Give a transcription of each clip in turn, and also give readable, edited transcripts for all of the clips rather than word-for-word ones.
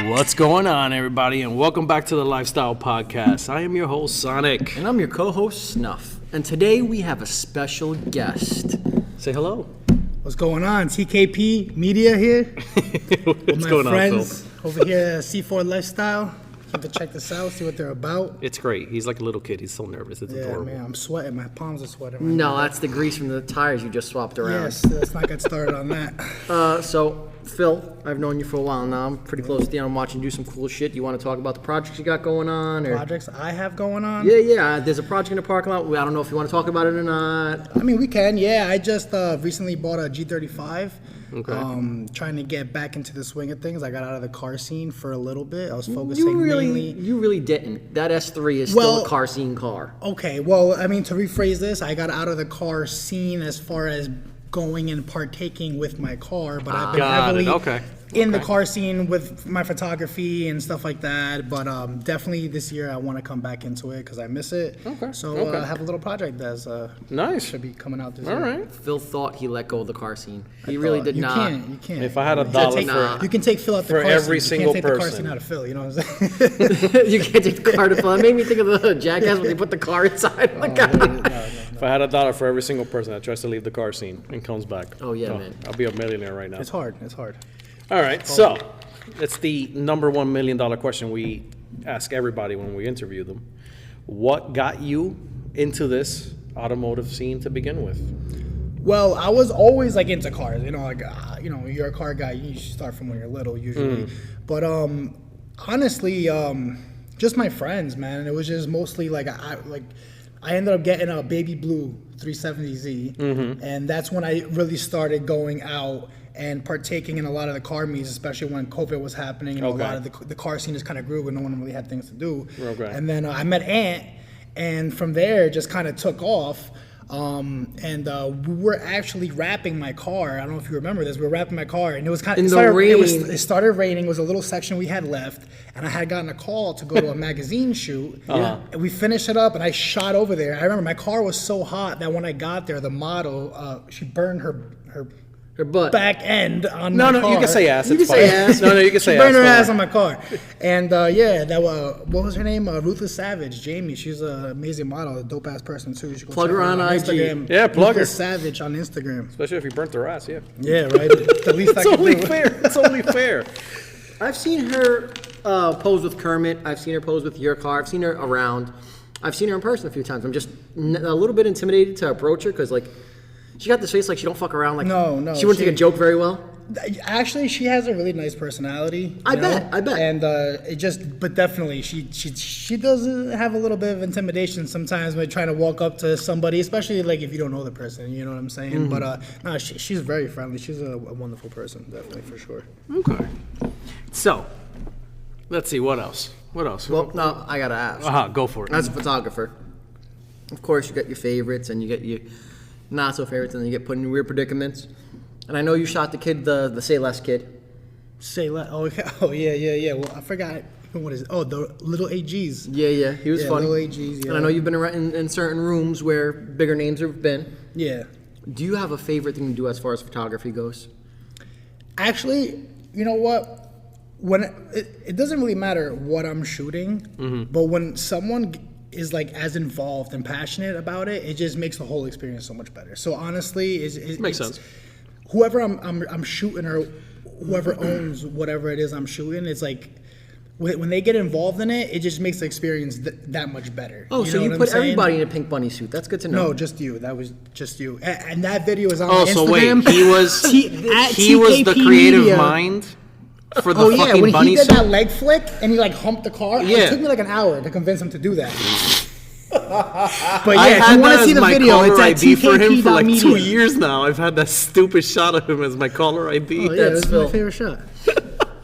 What's going on, everybody, and welcome back to the Lifestyle Podcast. I am your host, Sonic. And I'm your co-host, Snuff. And today we have a special guest. Say hello. What's going on? TKP.Media here. What's going on, Phil? Over here at C4 Lifestyle. Have to check this out, see what they're about. It's great. He's like a little kid. He's so nervous. It's adorable. Man, I'm sweating. My palms are sweating right No, now. that's the grease from the tires you just swapped around. Yes, let's not get started on that. So, Phil, I've known you for a while now. I'm pretty close to you. I'm watching you do some cool shit. You want to talk about the projects you got going on? Or? Projects I have going on? Yeah. There's a project in the parking lot. I don't know if you want to talk about it or not. I mean, we can, yeah. I just recently bought a G35. Okay. Trying to get back into the swing of things. I got out of the car scene for a little bit. I was focusing mainly... You really didn't. That S3 is still a car scene car. Okay, well, I mean, to rephrase this, I got out of the car scene as far as going and partaking with my car, but I've been heavily in the car scene with my photography and stuff like that. But definitely this year I want to come back into it because I miss it. So I have a little project that's nice. Should be coming out this year. All right. Phil thought he let go of the car scene. He really did not. You can't. If I had $1 you can take Phil out the for car every scene. single you can't take person. the car scene out of Phil. You know what I'm saying? You can't take the car to Phil. That made me think of the Jackass when they put the car inside. If I had $1 for every single person that tries to leave the car scene and comes back. Oh, yeah, man. I'll be a millionaire right now. It's hard. All right, so it's the number $1 million question we ask everybody when we interview them. What got you into this automotive scene to begin with? Well, I was always like into cars, you're a car guy. You start from when you're little usually. But honestly, just my friends, man. It was just mostly like I ended up getting a baby blue 370Z, and that's when I really started going out and partaking in a lot of the car meets, especially when COVID was happening and a lot of the car scene just kind of grew and no one really had things to do. And then I met Ant, and from there it just kind of took off. We were actually wrapping my car. I don't know if you remember this. We were wrapping my car, and it was kind of it started raining. It was a little section we had left, and I had gotten a call to go to a magazine shoot. And we finished it up, and I shot over there. I remember my car was so hot that when I got there, the model she burned her butt. Back end on my car. No, you can say ass. You can say ass. No, you can say ass. She burned her ass on my car. And what was her name? Ruthless Savage, Jamie. She's an amazing model, a dope ass person too. You should go plug her on Instagram. Yeah, plug her. Ruthless Savage on Instagram. Especially if you burnt their ass, yeah. Yeah, right. The least I can do. It's only fair. I've seen her pose with Kermit. I've seen her pose with your car. I've seen her around. I've seen her in person a few times. I'm just a little bit intimidated to approach her because, she got this face like she don't fuck around. No. She wouldn't take a joke very well. Actually, she has a really nice personality. I bet. And but definitely, she does have a little bit of intimidation sometimes when trying to walk up to somebody, especially if you don't know the person. You know what I'm saying? But no, she's very friendly. She's a wonderful person, definitely for sure. Okay. So, let's see what else. Well, no, I gotta ask. Go for it. As a photographer, of course, you got your favorites and you get your not so favorites, and then you get put in weird predicaments. And I know you shot the kid, the Say Less kid. Say Less? Oh, yeah. Well, I forgot. What is it? Oh, the little AGs. Yeah. He was funny. Little AGs, yeah. And I know you've been in certain rooms where bigger names have been. Yeah. Do you have a favorite thing to do as far as photography goes? Actually, you know what? When it doesn't really matter what I'm shooting, but when someone is as involved and passionate about it, it just makes the whole experience so much better. So honestly, it makes sense. Whoever I'm shooting or whoever owns whatever it is I'm shooting, it's when they get involved in it, it just makes the experience that much better. Oh, so you put everybody in a pink bunny suit. That's good to know. No, just you. That was just you. And that video is on my Instagram. So wait, he was the creative mind for the fucking when bunny he did suit? that leg flick and he humped the car, it took me an hour to convince him to do that. But if you want to see the video, it's at ID for him for TKP.Media. 2 years now. I've had that stupid shot of him as my caller ID. Oh yeah, that's my favorite shot.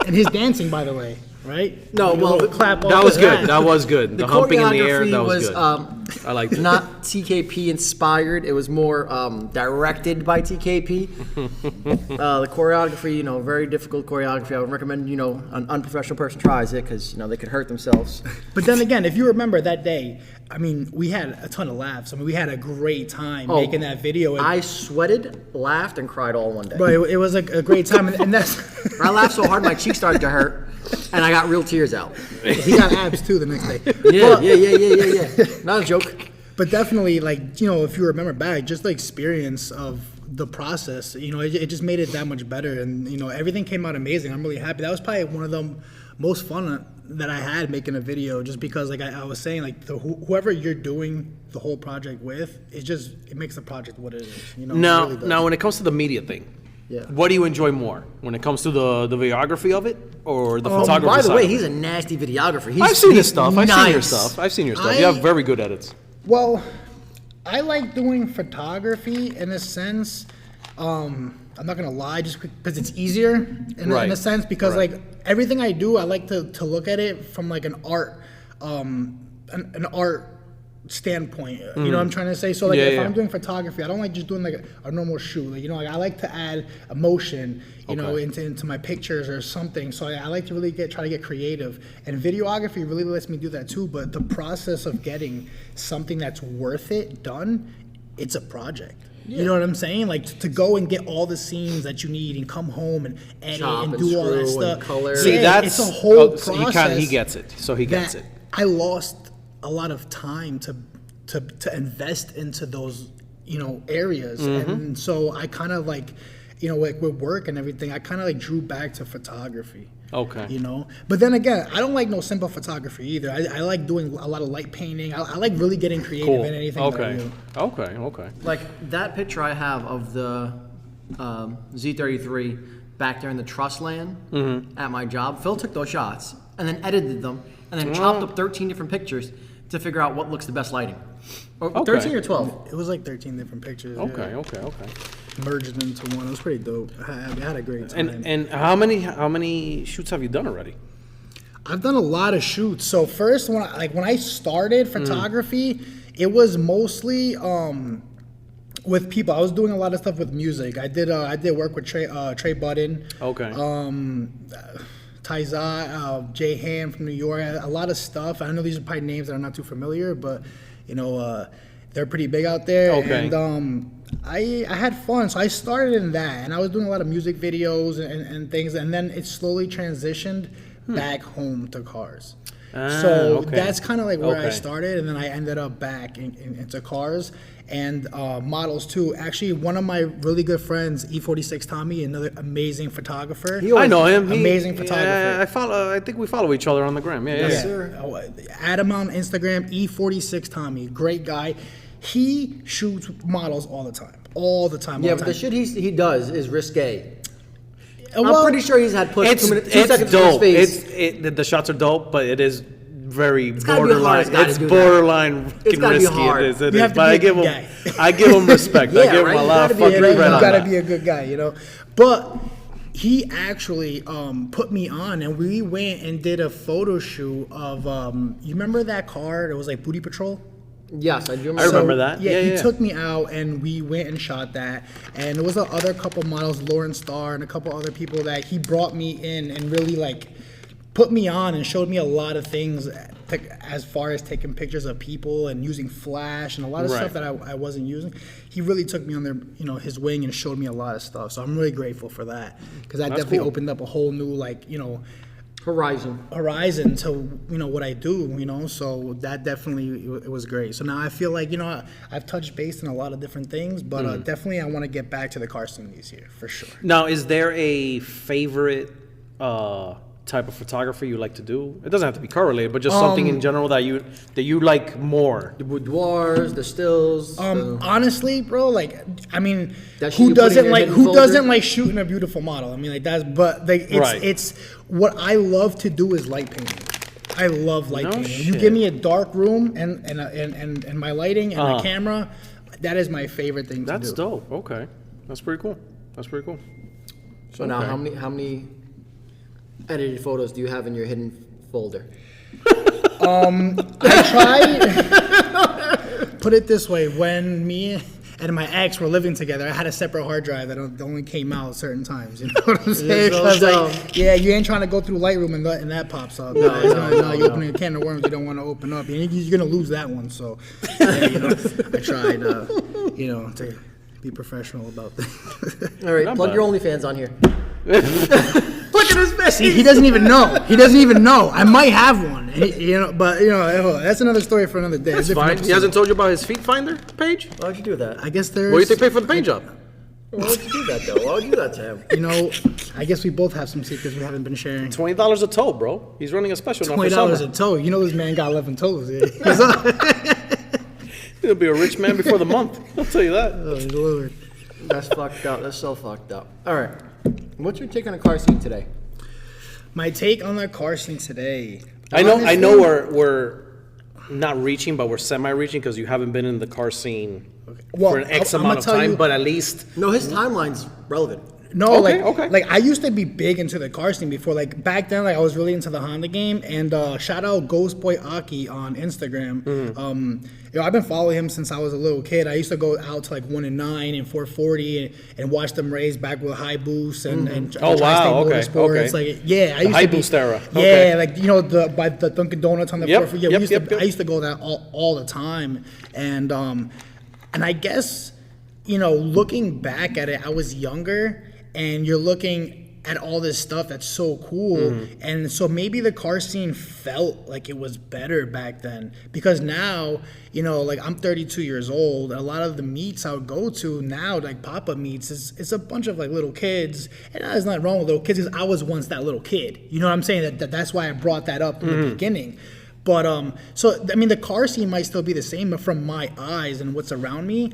And his dancing, by the way, right? No, well, clap. That was good. That was good. The humping in the air, that was good. I liked it. Not TKP inspired. It was more directed by TKP. The choreography, very difficult choreography. I would recommend, an unprofessional person tries it because, they could hurt themselves. But then again, if you remember that day, I mean, we had a ton of laughs. I mean, we had a great time making that video. I sweated, laughed, and cried all one day. But it was a great time, and that's. I laughed so hard my cheeks started to hurt, and I got real tears out. He got abs too the next day. Yeah. Not a joke. But definitely, if you remember back, just the experience of the process, it just made it that much better, and everything came out amazing. I'm really happy. That was probably one of the most fun that I had making a video, just because I was saying, whoever you're doing the whole project with, it makes the project what it is. Now, it really does. now when it comes to the media thing, what do you enjoy more when it comes to the videography of it or the photography? By the side way, of it? he's a nasty videographer. I've seen his stuff. Nice. I've seen your stuff. You have very good edits. Well, I like doing photography in a sense. I'm not gonna lie, just because it's easier in a sense. Because everything I do, I like to look at it from an art, an art standpoint. You know what I'm trying to say? So if I'm doing photography, I don't like just doing a normal shoot. I like to add emotion, into my pictures or something. So I like to really try to get creative. And videography really lets me do that too. But the process of getting something that's worth it done, it's a project. You know what I'm saying? To go and get all the scenes that you need and come home and edit and do all that stuff. Color. See, it's a whole process. He gets it. So he gets it. I lost a lot of time to invest into those areas, and so I kind of with work and everything, I kind of drew back to photography. Okay. But then again, I don't like no simple photography either. I like doing a lot of light painting. I like really getting creative in anything that I do. Okay. That picture I have of the Z33 back there in the truss land at my job, Phil took those shots and then edited them and then chopped up 13 different pictures to figure out what looks the best lighting. 13 or 12? It was 13 different pictures. Okay. Merged into one. It was pretty dope. I had a great time. And how many shoots have you done already? I've done a lot of shoots. So first, when I started photography, it was mostly with people. I was doing a lot of stuff with music. I did work with Trey Budden. Okay. Tyza, Jay Ham from New York. A lot of stuff. I know these are probably names that are not too familiar, but they're pretty big out there. Okay. And I had fun. So I started in that, and I was doing a lot of music videos and things, and then it slowly transitioned back home to cars. So that's kind of where I started, and then I ended up back into cars and models too. Actually, one of my really good friends, E46 Tommy, another amazing photographer. I know him. Amazing photographer. I think we follow each other on the gram. Yes, sir. Add him on Instagram, E46 Tommy. Great guy. He shoots models all the time. Yeah, but the shit he does is risque. Well, I'm pretty sure he's had put 2 seconds It's dope. in his face. The shots are dope, but it is very gotta be hard. borderline. It's borderline It's gotta be risky. hard. It You is. have to But be I a give good him. guy. I give him respect. Yeah, I give him right? a You lot of gotta be a fucking great credit You on gotta that. be a good guy, But he actually put me on, and we went and did a photo shoot of. You remember that car? It was Booty Patrol. Yes, I do remember. I remember that. Yeah, he Yeah. took me out, and we went and shot that. And there was the other couple models, Lauren Starr, and a couple other people that he brought me in and really put me on and showed me a lot of things as far as taking pictures of people and using flash and a lot of stuff that I wasn't using. He really took me on his wing and showed me a lot of stuff. So I'm really grateful for that, because that definitely opened up a whole new horizon to what I do, so that definitely it was great. So now I feel like I've touched base in a lot of different things, but definitely I want to get back to the car scene this year for sure. Now, is there a favorite type of photography you like to do? It doesn't have to be car related, but just something in general that you like more. The boudoirs, the stills. Honestly, bro, That shit who you put in doesn't your like hidden who folder? doesn't like shooting a beautiful model? I mean, it's what I love to do is light painting. I love light painting. You shit. give me a dark room and my lighting and the camera, that is my favorite thing to do. That's dope. Okay, that's pretty cool. So now, how many edited photos do you have in your hidden folder? I try. put it this way: when me and my ex were living together, I had a separate hard drive that only came out at certain times. You know what I'm saying? so Because dumb. yeah, you ain't trying to go through Lightroom and that pops up. No, You open a can of worms you don't want to open up. You're gonna lose that one. So, yeah, I tried, to be professional about things. All right, Not plug bad. your OnlyFans on here. Look at his face. See, he doesn't even know. He doesn't even know. I might have one, but that's another story for another day. That's Different fine. He episode. hasn't told you about his feet finder page? Why would you do that? I guess there's. What do you think paid for the paint job? Why would you do that, though? Why would you do that to him? I guess we both have some secrets we haven't been sharing. $20 a toe, bro. He's running a special now for $20 summer. a toe. This man got 11 toes. Yeah. He'll be a rich man before the month. I'll tell you that. Oh, Lord. That's fucked up. That's so fucked up. All right. What's your take on a car seat today? My take on the car scene today. I know Honestly, we're not reaching, but we're semi-reaching because you haven't been in the car scene Well, for an X I'ma amount of tell time, you- but at least No, his timeline's relevant. No, Okay. like I used to be big into the car scene before. Like back then, like I was really into the Honda game. And shout out Ghost Boy Aki on Instagram. I've been following him since I was a little kid. I used to go out to like 1 and 9 and 440 and watch them race back with high boosts and Oh, wow, okay, Motorsports. okay. Like yeah, I used high to be, boost era. Yeah, Okay. like by the Dunkin' Donuts on the Yep, 440. Yeah, yep, we used yep, to. yep. I used to go there all the time. And I guess looking back at it, I was younger. And you're looking at all this stuff that's so cool. And so maybe the car scene felt like it was better back then. Because now, like I'm 32 years old. And a lot of the meets I would go to now, like pop-up meets, it's a bunch of like little kids. And there's nothing wrong with little kids because I was once that little kid. You know what I'm saying? That's why I brought that up in the beginning. But the car scene might still be the same, but from my eyes and what's around me,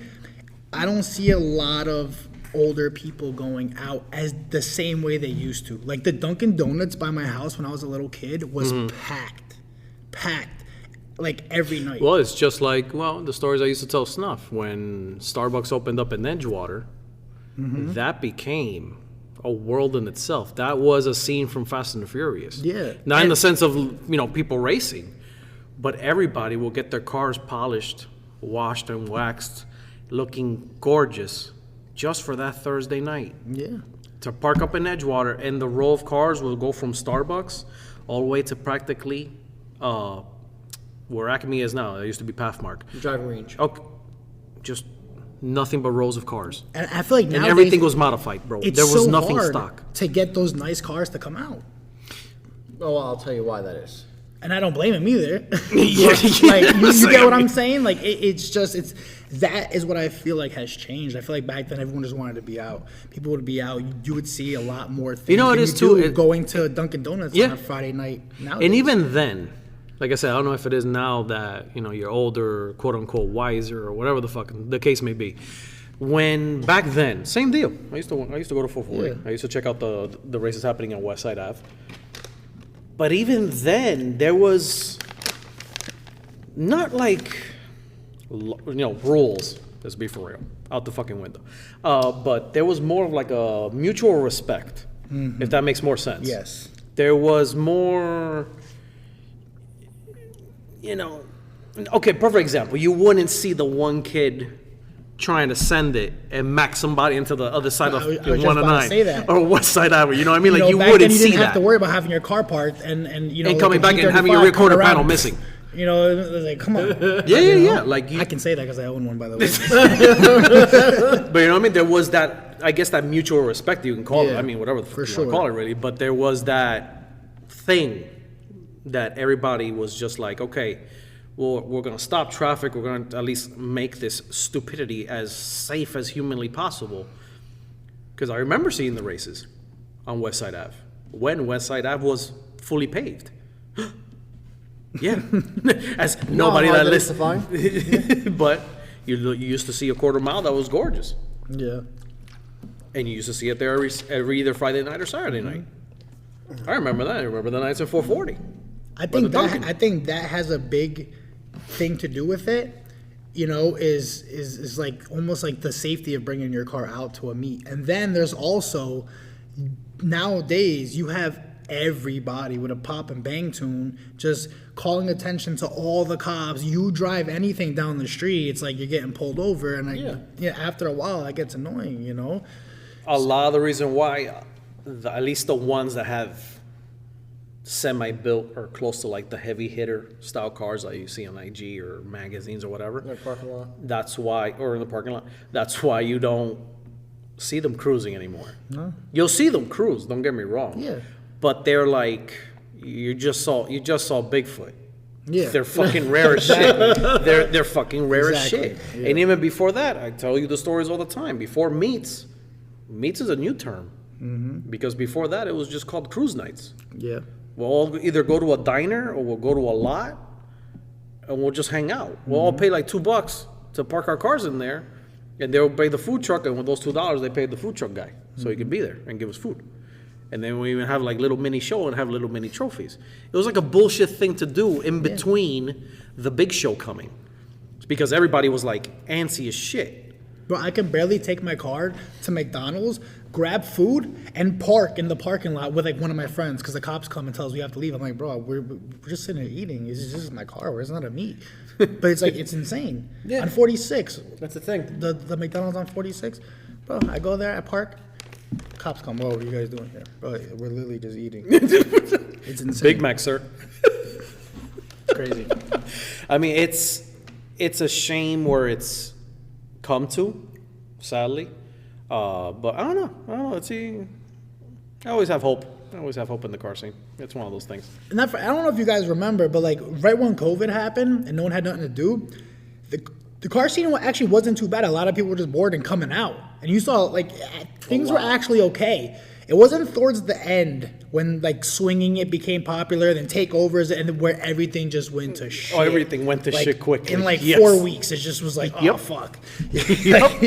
I don't see a lot of older people going out as the same way they used to. Like the Dunkin' Donuts by my house when I was a little kid was packed, like every night. well, it's just like the stories I used to tell Snuff when Starbucks opened up in Edgewater. That became a world in itself. That was a scene from Fast and the Furious. Yeah. Not in the sense of people racing, but everybody will get their cars polished, washed and waxed, looking gorgeous, just for that Thursday night. Yeah. To park up in Edgewater, and the row of cars will go from Starbucks all the way to practically where Acme is now. There used to be Pathmark. Driving range. Okay, just nothing but rows of cars. And I feel like And nowadays, everything was modified, bro. it's There was so nothing hard stock. to get those nice cars to come out. Oh, well, I'll tell you why that is. And I don't blame him either. Yeah, Like you Listen, get what I I'm mean- saying? Like that is what I feel like has changed. I feel like back then everyone just wanted to be out. People would be out. You would see a lot more things. You know, it than is you too, do it- going to Dunkin' Donuts Yeah. on a Friday night. Nowadays. And even then, like I said, I don't know if it is now that you're older, quote unquote wiser, or whatever the fuck the case may be. When back then, same deal. I used to go to 440. Yeah. I used to check out the races happening on West Side Ave. But even then, there was not like rules. Let's be for real, out the fucking window. But there was more of like a mutual respect, if that makes more sense. Yes. There was more. Okay, perfect example. You wouldn't see the one kid trying to send it and mack somebody into the other side I of was just 109 about to say that. or West Side Avenue. You know what I mean? Like you back then wouldn't you see didn't have that. to worry about having your car parked and And coming back and having your G35 recorder coming around. panel missing. It was like, come on. Yeah. Like I can say that because I own one, by the way. but you know what I mean? There was that, I guess, that mutual respect you can call it. Yeah, I mean, whatever the for fuck you want to sure. call it, really. But there was that thing that everybody was just like, okay, well, we're going to stop traffic. We're going to at least make this stupidity as safe as humanly possible. Because I remember seeing the races on West Side Ave when West Side Ave was fully paved. Yeah, as nobody hard that that is to listened. But you used to see a quarter mile that was gorgeous. Yeah. And you used to see it there every either Friday night or Saturday night. I remember that. I remember the nights at 440. I the think Dunkin'. I think that has a big thing to do with it. Is like almost like the safety of bringing your car out to a meet. And then there's also nowadays you have everybody with a pop and bang tune, just calling attention to all the cops. You drive anything down the street, it's like you're getting pulled over, and after a while, that gets annoying, you know. A lot of the reason why, at least the ones that have semi-built or close to like the heavy hitter style cars that you see on IG or magazines or whatever. In the parking lot. That's why, or in the parking lot. That's why you don't see them cruising anymore. No. You'll see them cruise. Don't get me wrong. Yeah. But they're like, you just saw Bigfoot. Yeah. They're fucking rare as shit. They're fucking rare as shit. Yeah. And even before that, I tell you the stories all the time. Before meets is a new term. Mm-hmm. Because before that, it was just called cruise nights. Yeah. We'll all either go to a diner or we'll go to a lot and we'll just hang out. We'll all pay like $2 to park our cars in there, and they'll pay the food truck, and with those $2 they paid the food truck guy so he could be there and give us food. And then we even have like little mini show and have little mini trophies. It was like a bullshit thing to do in between the big show coming. It's because everybody was like antsy as shit. Bro, I can barely take my car to McDonald's, grab food, and park in the parking lot with like one of my friends because the cops come and tell us we have to leave. I'm like, bro, we're just sitting there eating. This is just my car. Where's not a meat? But it's like, it's insane. Yeah. On 46. That's the thing. The McDonald's on 46. Bro, I go there, I park. Cops come, what are you guys doing here? Bro, we're literally just eating. It's insane. Big Mac, sir. It's crazy. I mean, it's a shame where it's come to, sadly. But I don't know. I always have hope. I always have hope in the car scene. It's one of those things. And I don't know if you guys remember, but like right when COVID happened and no one had nothing to do, the car scene actually wasn't too bad. A lot of people were just bored and coming out. And you saw like things were actually okay. It wasn't towards the end when like swinging it became popular, then takeovers, and where everything just went to shit. Oh, everything went to shit quickly. In like 4 weeks, it just was like, oh, fuck. Yep.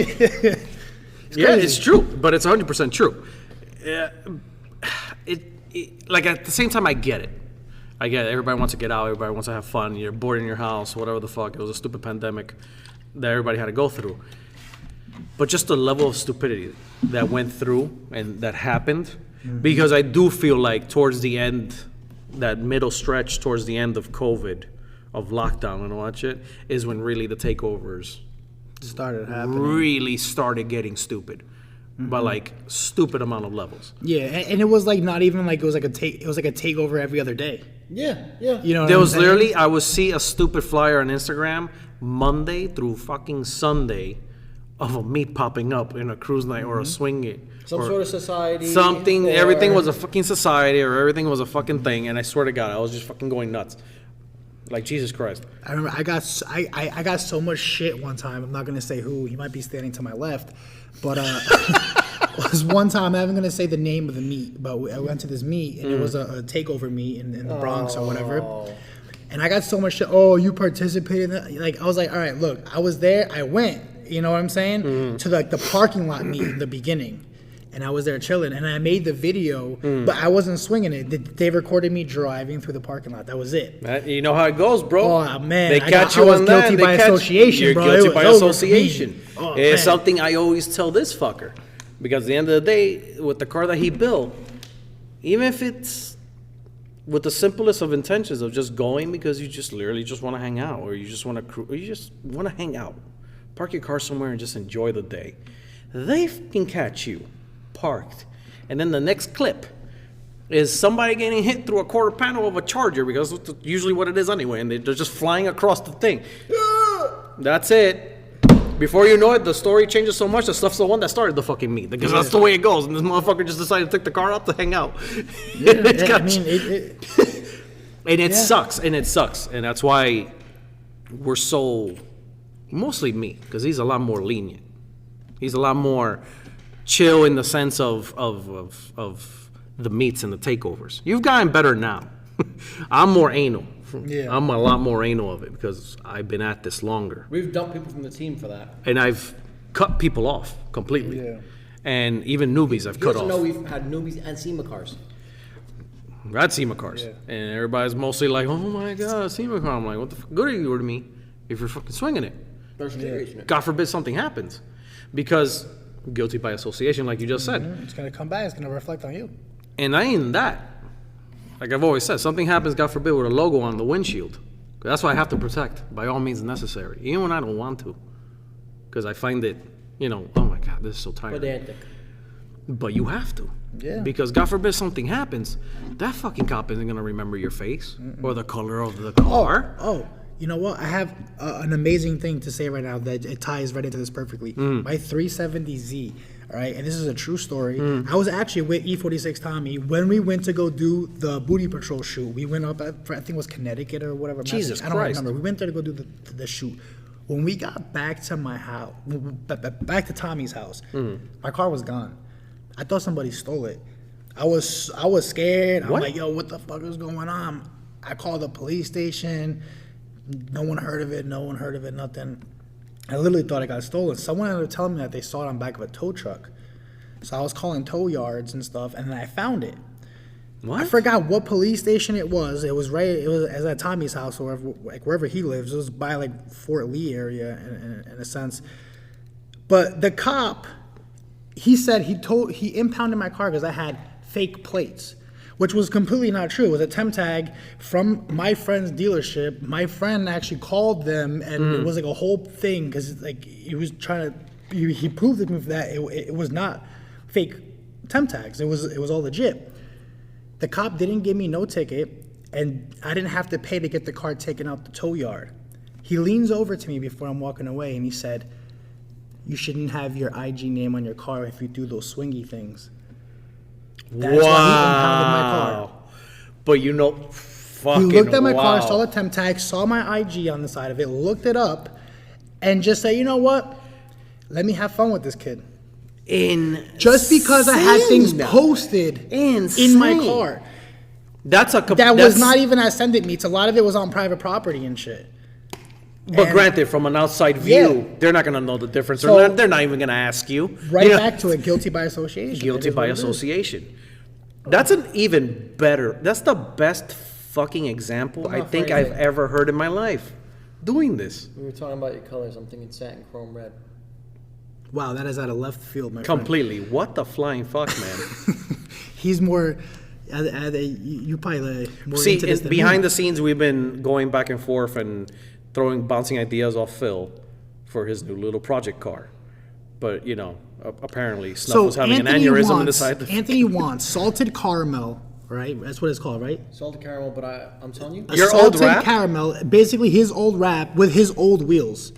Yeah, it's true, but it's 100% true. Like at the same time, I get it. I get it. Everybody wants to get out. Everybody wants to have fun. You're bored in your house, whatever the fuck. It was a stupid pandemic that everybody had to go through. But just the level of stupidity that went through and that happened, because I do feel like towards the end, that middle stretch towards the end of COVID, of lockdown and all that shit, is when really the takeovers started happening. Really started getting stupid. By like stupid amount of levels. Yeah, and it was like not even like it was like a takeover every other day. Yeah. You know, there was literally, I would see a stupid flyer on Instagram Monday through fucking Sunday of a meet popping up in a cruise night or a swing it. Some sort of society. Something, everything was a fucking society or everything was a fucking thing, and I swear to God, I was just fucking going nuts. Like, Jesus Christ. I remember I got so much shit one time. I'm not going to say who. He might be standing to my left. But it was one time, I'm not going to say the name of the meet, but I went to this meet, and it was a takeover meet in the Bronx or whatever. And I got so much shit. Oh, you participated in that? Like, I was like, all right, look, I was there. I went, you know what I'm saying? To like the parking lot meet in the beginning. And I was there chilling, and I made the video, but I wasn't swinging it. They recorded me driving through the parking lot. That was it. You know how it goes, bro. Oh, man. They catch you on that. Guilty by association, You're bro. guilty by association. Oh, it's man. something I always tell this fucker. Because at the end of the day, with the car that he built, even if it's with the simplest of intentions of just going because you just literally just want to hang out, or you just want to or you just want to hang out, park your car somewhere and just enjoy the day, they can catch you parked, and then the next clip is somebody getting hit through a quarter panel of a Charger, because that's usually what it is anyway, and they're just flying across the thing. That's it. Before you know it, the story changes so much, the stuff's the one that started the fucking meet, because that's the way it goes, and this motherfucker just decided to take the car out to hang out. And it sucks, and that's why we're so, mostly me, because he's a lot more lenient. He's a lot more chill in the sense of the meets and the takeovers. You've gotten better now. I'm more anal. Yeah. I'm a lot more anal of it because I've been at this longer. We've dumped people from the team for that. And I've cut people off completely. Yeah. And even newbies I've cut off. You also know we've had newbies and SEMA cars. I've had SEMA cars. Yeah. And everybody's mostly like, oh my God, SEMA car. I'm like, what the good are you to me if you're fucking swinging it? God forbid something happens. Because guilty by association, like you just said. It's going to come back. It's going to reflect on you. And I ain't that. like I've always said, something happens, God forbid, with a logo on the windshield. That's why I have to protect by all means necessary, even when I don't want to, because I find it, oh my God, this is so tiring. Pedantic. But you have to. Yeah. Because God forbid something happens, that fucking cop isn't gonna remember your face or the color of the car. Oh, you know what? I have an amazing thing to say right now that it ties right into this perfectly. My 370Z, all right? And this is a true story. I was actually with E46 Tommy when we went to go do the Booty Patrol shoot. We went up, I think it was Connecticut or whatever. Jesus I don't Christ. remember. We went there to go do the shoot. When we got back to my house, back to Tommy's house, my car was gone. I thought somebody stole it. I was scared. I'm like, yo, what the fuck is going on? I called the police station. No one heard of it. Nothing. I literally thought it got stolen. Someone ended up telling me that they saw it on the back of a tow truck. So I was calling tow yards and stuff, and then I found it. What? I forgot what police station it was. It was at Tommy's house or wherever he lives. It was by like Fort Lee area in a sense. But the cop, he said he impounded my car because I had fake plates, which was completely not true. It was a temp tag from my friend's dealership. My friend actually called them, and it was like a whole thing because like he was trying to. He proved to me that it was not fake temp tags. It was all legit. The cop didn't give me no ticket, and I didn't have to pay to get the car taken out the tow yard. He leans over to me before I'm walking away, and he said, "You shouldn't have your IG name on your car if you do those swingy things." That's why he impounded my car. But fucking He looked at my car, wow. saw the temp tag, saw my IG on the side of it, looked it up, and just said, you know what? Let me have fun with this kid. Just because I had things posted in my car. That was not even at Send It Meets. A lot of it was on private property and shit. But granted, from an outside view, they're not going to know the difference. So- They're not even going to ask you. Right back to it, guilty by association. Guilty It is by what it is. association. That's an even better. That's the best fucking example I think I've ever heard in my life. Doing this We were talking about your colors. I'm thinking satin chrome red. Wow, that is out of left field, my friend. completely. What the flying fuck, man? He's more. You probably more See, into this than behind me. the scenes, we've been going back and forth and bouncing ideas off Phil for his new little project car. But apparently Snuff was having an aneurysm and decided to. Anthony wants salted caramel, right? That's what it's called, right? Salted caramel, but I'm telling you. Your old salted wrap? caramel, basically his old wrap with his old wheels.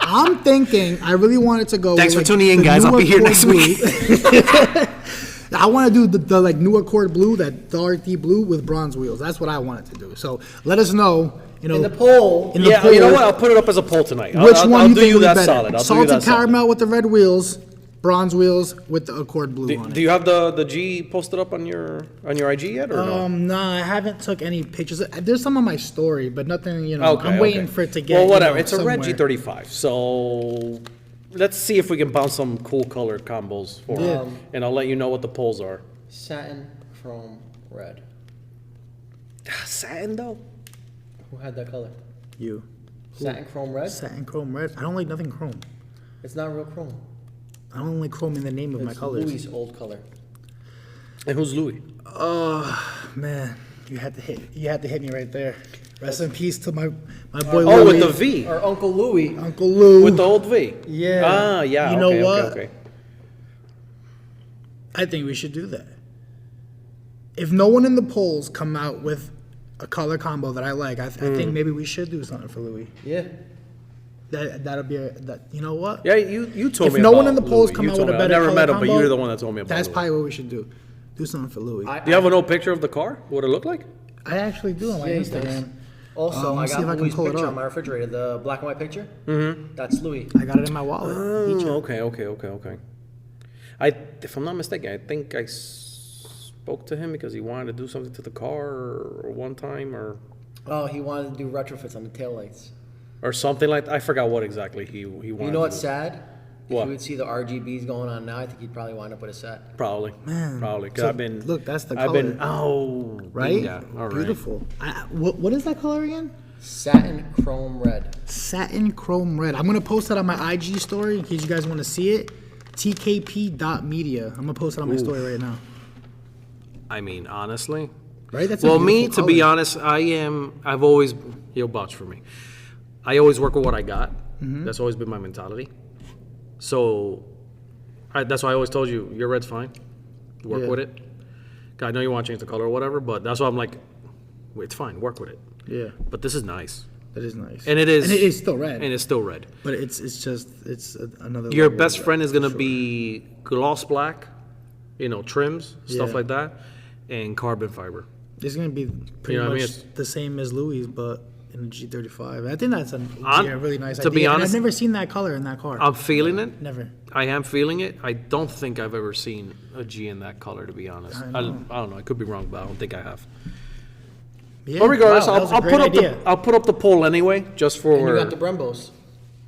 I'm thinking I really wanted to go. Thanks with, for tuning in, the guys. I'll new be here Accord next blue. week. I want to do the like new Accord blue, that dark deep blue with bronze wheels. That's what I wanted to do. So let us know. In the poll. In the Yeah, poll, you know what? I'll put it up as a poll tonight. Which one I'll you do think you would be that better? solid. I'll do you Salted that solid. caramel with the red wheels, bronze wheels with the Accord blue on it. Do you have the G posted up on your IG yet or no? No, I haven't took any pictures. There's some on my story, but nothing. Okay, I'm waiting okay. for it to get. Well, whatever. It's a somewhere. red G35, so let's see if we can bounce some cool color combos for Yeah. it, and I'll let you know what the polls are. Satin chrome red. Satin though. Who had that color? You. Satin chrome red? Satin chrome red. I don't like nothing chrome. It's not real chrome. I don't like chrome in the name of my It's colors. Louis' old color. And who's Louis? Oh man, you had to hit me right there. Rest in peace to my boy Oh, Louis. with the V, Or Uncle Louis. Uncle Lou. with the old V. Yeah. Ah, yeah. You know okay, what? Okay. I think we should do that. If no one in the polls come out with a color combo that I like, I think maybe we should do something for Louis. Yeah. That'll be Mm. you know what? Yeah, you told If me. no about one in the polls Louis. come You out told with a me. better I never color met him, but combo, you're the one that told me about. That's Louis. probably what we should do. Do something for Louis. Do you have an old picture of the car? What it looked like? I actually do on my Yeah, he does. Instagram. Also, let I me see if I got can Louis' pull it picture up. on my refrigerator, the black and white picture. Mm-hmm. That's Louis. I got it in my wallet. Oh, okay. If I'm not mistaken, I think I spoke to him because he wanted to do something to the car or one time or He wanted to do retrofits on the taillights. something like that. I forgot what exactly he wanted. You know what's to do. sad? If What? you would see the RGBs going on now, I think he'd probably wind up with a set. Probably. Man. Probably. Because So, I've been. look, that's the I've been. color. Oh. Right? Yeah. All right. Beautiful. What is that color again? Satin chrome red. Satin chrome red. I'm gonna post that on my IG story in case you guys want to see it. TKP.Media. I'm gonna post it on my story right now. I mean, honestly. Right? That's Well, a me, beautiful to be color. honest, I've always, you'll vouch for me. I always work with what I got. That's always been my mentality. So, that's why I always told you, your red's fine. Work Yeah. with it. I know you want to change the color or whatever, but that's why I'm like, it's fine, work with it. Yeah, But this is nice. That is nice. And it is. And it is still red. And it's still red. But it's another. Your level best of red, friend is for going to sure. be gloss black, trims, stuff Yeah. like that, and carbon fiber. It's gonna be pretty know what I much mean? the same as Louis, but in a G35. I think that's a really nice to idea. be And honest, I've never seen that color in that car. I'm feeling it. Never. I am feeling it. I don't think I've ever seen a G in that color, to be honest. I don't know. I could be wrong, but I don't think I have. Yeah. But regardless, wow, that was a I'll great put up idea. I'll put up the poll anyway, just for. and you got the Brembos.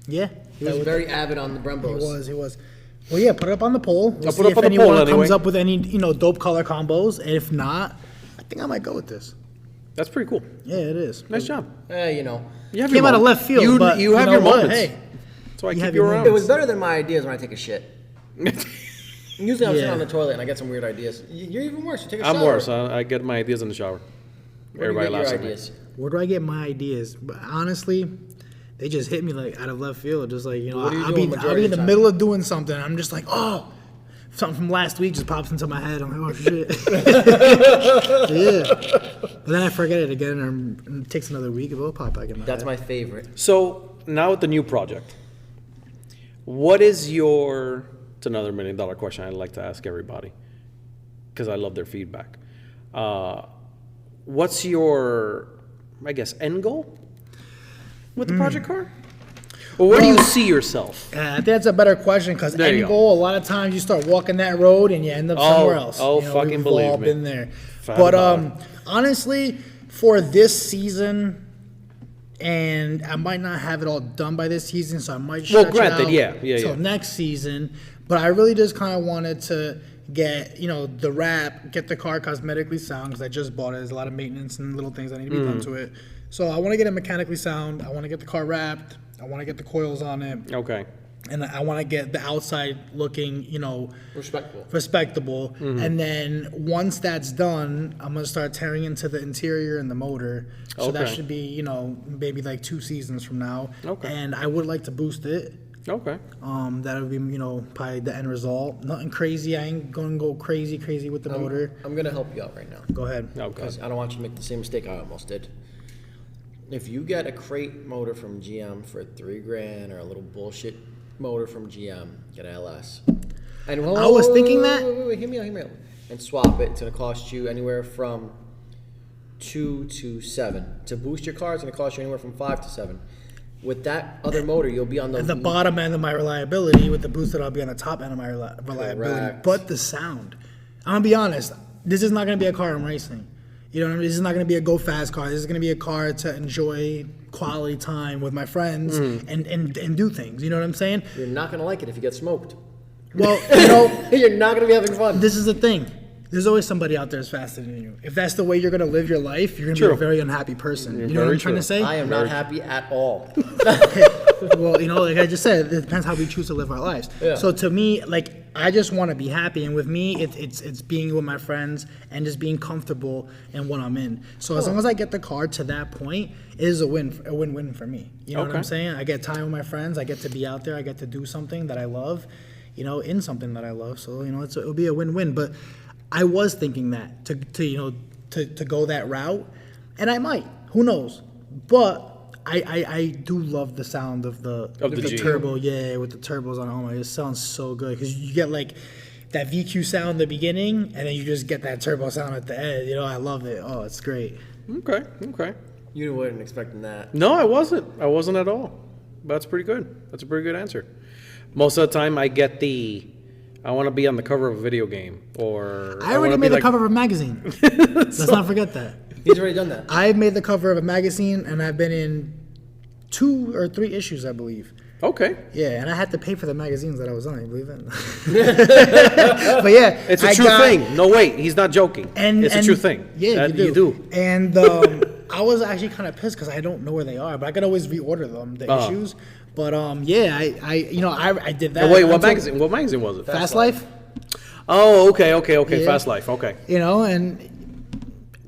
Yeah. He was very avid on the Brembos. He was. Well, yeah, put it up on the poll. We'll I'll see put it if up on the anyone poll comes anyway. up with any, dope color combos. And if not, I think I might go with this. That's pretty cool. Yeah, it is. Nice job. You know, You have Came your out of moment. left field, You, but you have know your what? moments. Hey, That's why I you keep have you your around. it was better than my ideas when I take a shit. Usually I'm sitting Yeah. on the toilet and I get some weird ideas. You're even worse. You take a shower. I'm worse. I get my ideas in the shower. Where do you Everybody get your laughs at me. ideas? where do I get my ideas? But honestly, they just hit me like out of left field. Just like, What are you I'll doing be majority in of the the middle of doing something. I'm just like, oh, something from last week just pops into my head. I'm like, oh shit. Yeah. But then I forget it again, and it takes another week. It'll pop back in my That's head. my favorite. So now with the new project, what is your? It's another $1 million question I'd like to ask everybody because I love their feedback. What's your, I guess, end goal with the project car? Or where do you see yourself? I think that's a better question because There you end go. goal, a lot of times you start walking that road and you end up somewhere else. fucking we've believe all me. been there. Fat But about honestly, for this season, and I might not have it all done by this season, so I might stretch granted, it out yeah. till next season. But I really just kind of wanted to get, the wrap, get the car cosmetically sound because I just bought it. There's a lot of maintenance and little things that need to be done to it. So I want to get it mechanically sound. I want to get the car wrapped. I want to get the coils on it. Okay. And I want to get the outside looking, Respectful. respectable. And then once that's done, I'm going to start tearing into the interior and the motor. So that Okay. should be, maybe like 2 seasons from now. Okay. And I would like to boost it. Okay. That would be, probably the end result. Nothing crazy. I ain't going to go crazy with the motor. I'm going to help you out right now. Go ahead. Okay. Because I don't want you to make the same mistake I almost did. If you get a crate motor from GM for $3,000 or a little bullshit motor from GM, get an LS. And I was thinking that. Wait, hear me out. And swap it. It's going to cost you anywhere from 2 to 7. To boost your car, it's going to cost you anywhere from 5 to 7. With that other motor, you'll be on the At the bottom end of my reliability. With the boosted, I'll be on the top end of my reliability. Correct. But the sound. I'm going to be honest. This is not going to be a car I'm racing. You know what I mean? This is not going to be a go fast car. This is going to be a car to enjoy quality time with my friends and do things. You know what I'm saying? You're not going to like it if you get smoked. Well, You're not going to be having fun. this is the thing. There's always somebody out there that's faster than you. If that's the way you're going to live your life, you're going to be True. a very unhappy person. You know what Very I'm trying true. to say? I am not happy at all. Well, like I just said, it depends how we choose to live our lives. Yeah. So to me, I just want to be happy, and with me, it's being with my friends and just being comfortable in what I'm in. So as long as I get the car to that point, it is a win-win for me. You know what Okay. I'm saying? I get time with my friends. I get to be out there. I get to do something that I love. In something that I love. So it'll be a win-win. But I was thinking that to go that route, and I might. Who knows? But I do love the sound of the G. turbo, yeah, with the turbos on. Oh my, it sounds so good because you get like that VQ sound in the beginning, and then you just get that turbo sound at the end. I love it. Oh, it's great. Okay. Okay. You weren't expecting that. No, I wasn't. I wasn't at all. That's pretty good. That's a pretty good answer. Most of the time, I get I want to be on the cover of a video game, or I already wanna made be the cover of a magazine. Let's not forget that. He's already done that. I've made the cover of a magazine, and I've been in 2 or 3 issues, I believe. Okay. Yeah, and I had to pay for the magazines that I was on. You believe it? But yeah, It's a I true got- thing. No, wait, he's not joking. It's a true thing. Yeah, That you do. And I was actually kind of pissed because I don't know where they are, but I could always reorder them, the issues. But yeah, I did that. And wait, what until- magazine? What magazine was it? Fast Life. Oh, okay. Yeah. Fast life. Okay. You know, and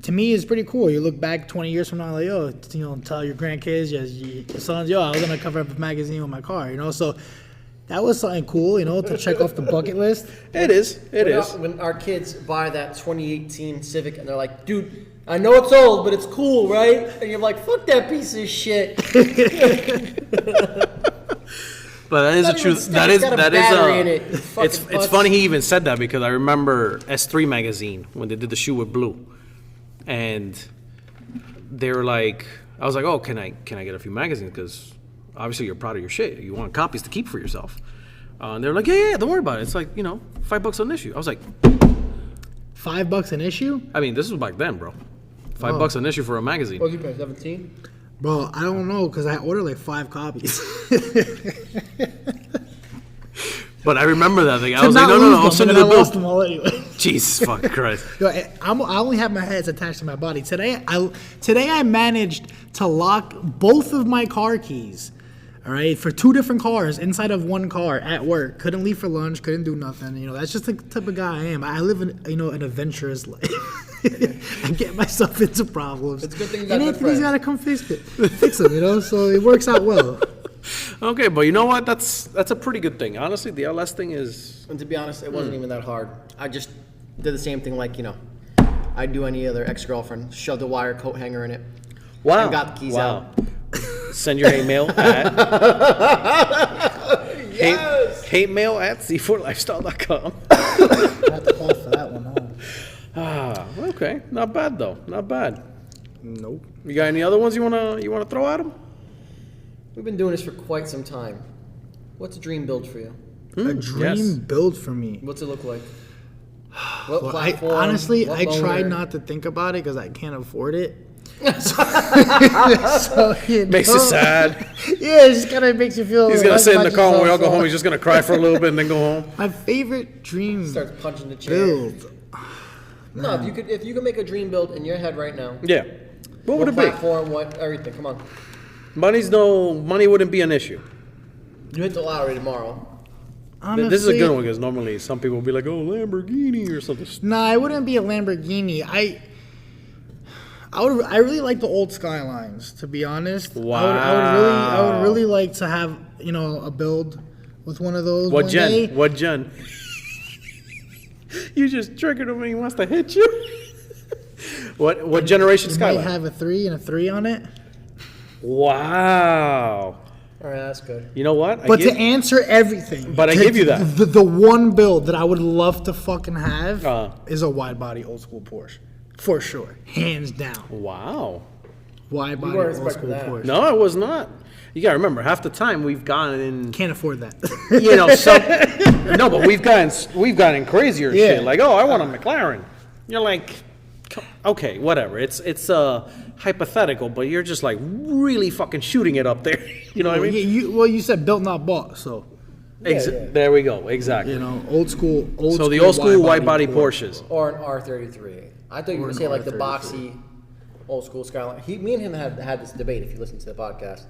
to me, it's pretty cool. You look back 20 years from now, like, yo, you know, tell your grandkids, your sons, yo, I was gonna cover up a magazine with my car, you know. So that was something cool, you know, to check off the bucket list. It is. When our kids buy that 2018 Civic and they're like, dude, I know it's old, but it's cool, right? And you're like, fuck that piece of shit. But that is Not a even truth. snap, That it's is got a that is battery in it, you fucking it's putz. funny he even said that because I remember S3 magazine when they did the shoe with Blue, and they were like, I was like, oh, can I get a few magazines because obviously you're proud of your shit. You want copies to keep for yourself. And they were like, yeah, don't worry about it. It's like, you know, $5 an issue. I was like, $5 an issue? I mean, this was back then, bro. $5 an issue for a magazine. What did you pay, 17? Bro, I don't know, because I ordered like 5 copies. But I remember that thing. I To was like, not no, lose I'll them, send you and the I lost bill. them all anyway. Jesus fucking Christ. Yo, I only have my heads attached to my body. Today I managed to lock both of my car keys, all right, for 2 different cars inside of one car at work. Couldn't leave for lunch, couldn't do nothing. You know, that's just the type of guy I am. I live an adventurous life. I get myself into problems. It's a good thing you got and good Anthony's friends. got to come fix them, you know, so it works out well. Okay, but you know what? That's a pretty good thing. Honestly, the LS thing is... And to be honest, it wasn't even that hard. I just did the same thing like, you know, I'd do any other ex-girlfriend. Shoved a wire coat hanger in it. Wow. And got the keys out. Send your hate mail at... Yes! Hate mail at c4lifestyle.com. I have to call for that one, huh? Okay. Not bad, though. Not bad. Nope. You got any other ones you wanna throw at him? We've been doing this for quite some time. What's a dream build for you? A dream yes. build for me. What's it look like? What Well, platform? honestly, what I tried loaner? not to think about it because I can't afford it. So, Makes you sad. Yeah, it just kind of makes you feel. He's gonna less sit in the about car when we all yourself. go home. He's just gonna cry for a little bit and then go home. My favorite dream Starts punching the chair. build. No, if you could make a dream build in your head right now. Yeah. What would it be? Platform? What everything? Come on. Money wouldn't be an issue. You hit the lottery tomorrow. Honestly, This is a good one because normally some people will be like, "Oh, Lamborghini" or something. Nah, it wouldn't be a Lamborghini. I really like the old Skylines, to be honest. Wow. I would really like to have, you know, a build with one of those. What one gen? day. What gen? You just triggered him and he wants to hit you. What generation It might Skyline? have a 3 and a 3 on it. All Wow. right, that's good. You know what? But to answer everything, But I give you that. The one build that I would love to fucking have Uh. is a wide body old school Porsche, for sure, hands down. Wow. Wide body weren't old expecting school that. Porsche. No, it was not. You gotta remember, half the time we've gone in. Can't afford that. You know, no, but we've gotten crazier Yeah. shit. Like, oh, I want a McLaren. You're like, okay, whatever. It's hypothetical, but you're just like really fucking shooting it up there. You know what I mean? You said built not bought, so Yeah. There we go. Exactly. you know, old school. So the old school wide body Porsches. Or an R33. I thought you were Or gonna say an like the R33. boxy, old school Skyline. Me and him had this debate. If you listen to the podcast,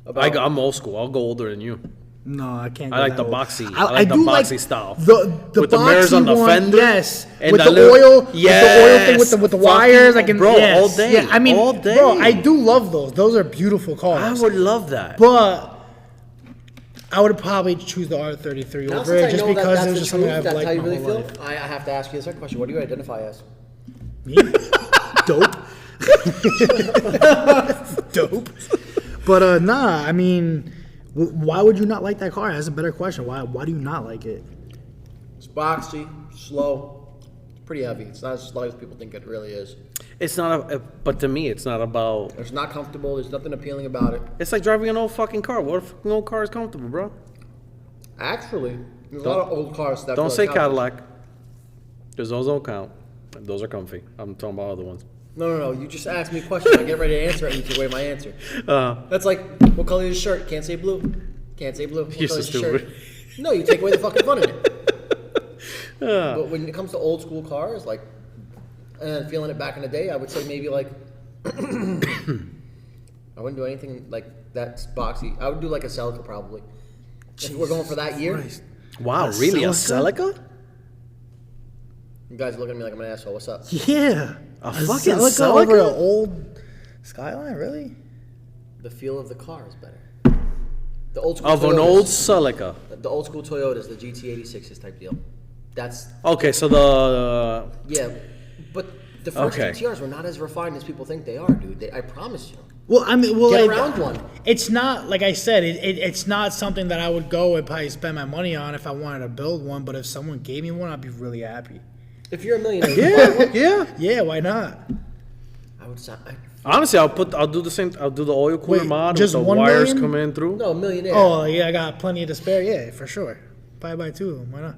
about I'm old school. I'll go older than you. No, I can't. I go like that the old. boxy. I like the do boxy style. The With the mirrors boxy on the one, fender yes, and with the the little- oil, with the oil thing Yes. with the Fucking- wires. I can, bro, yes, all day, Yeah, I mean, all day. bro, I do love those. Those are beautiful I cars. would love that. But I would probably choose the R33 now over since it I just know that because that's it's the just something truth, I've that's liked how you my really whole feel. life. I have to ask you the second question. What do you identify as? Me? Dope. Dope. But nah, I mean, why would you not like that car? That's a better question. Why do you not like it? It's boxy, slow, pretty heavy. It's not as light as people think it really is. It's not but to me, it's not about. It's not comfortable. There's nothing appealing about it. It's like driving an old fucking car. What if an old car is comfortable, bro? Actually, there's a lot of old cars that Don't feel say like houses. Cadillac. Because those don't count. Those are comfy. I'm talking about other ones. No. You just asked me a question. I get ready to answer it, and you take away my answer. That's like, what color is your shirt? Can't say blue. Can't say blue. What You're color so is your stupid. shirt? No, you take away the fucking fun in it. But when it comes to old school cars, like, and feeling it back in the day, I would say maybe like, I wouldn't do anything like that's boxy. I would do like a Celica probably. If we're going for that year. Christ. Wow, A really? A Celica? Celica? You guys are looking at me like I'm an asshole. What's up? Yeah. A fucking Celica Celica? over an old Skyline, really? The feel of the car is better. The old school Of an Toyotas. old Celica. The old school Toyotas, the GT86s type deal. That's Okay, so the yeah, but the first Okay. GTRs were not as refined as people think they are, dude. I promise you. Well, I mean, well, Get like, around one. It's not like I said. It's not something that I would go and probably spend my money on if I wanted to build one. But if someone gave me one, I'd be really happy. If you're a millionaire, you buy one. yeah. Yeah, why not? I would say Honestly, I'll do the same. I'll do the oil cooler Wait, mod just with the 1 wires million? coming in through. no a millionaire. Oh yeah, I got plenty to spare. Yeah, for sure. Probably buy 2 of them. Why not?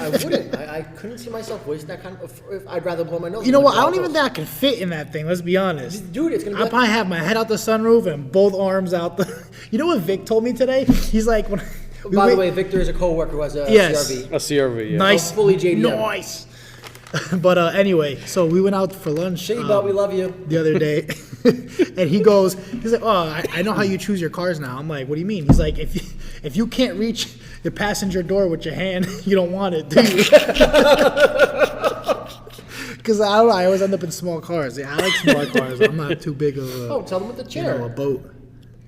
I wouldn't. I couldn't see myself wasting that kind of. If I'd rather blow my nose. You know than what? I blow don't even those. think I can fit in that thing. Let's be honest. Dude, it's gonna be. I Like, probably have my head out the sunroof and both arms out the. You know what Vic told me today? He's like, when. by the way, Victor is a coworker who has a Yes. CRV. A CRV. Yeah. Nice. fully JDM. Nice. But anyway, so we went out for lunch. Shitty belt, we love you. The other day, and he's like, "Oh, I know how you choose your cars now." I'm like, "What do you mean?" He's like, "If you can't reach the passenger door with your hand, you don't want it, do you?" Because I don't know, I always end up in small cars. Yeah, I like small cars. I'm not too big of a, Oh, tell them with the you chair. know, a boat,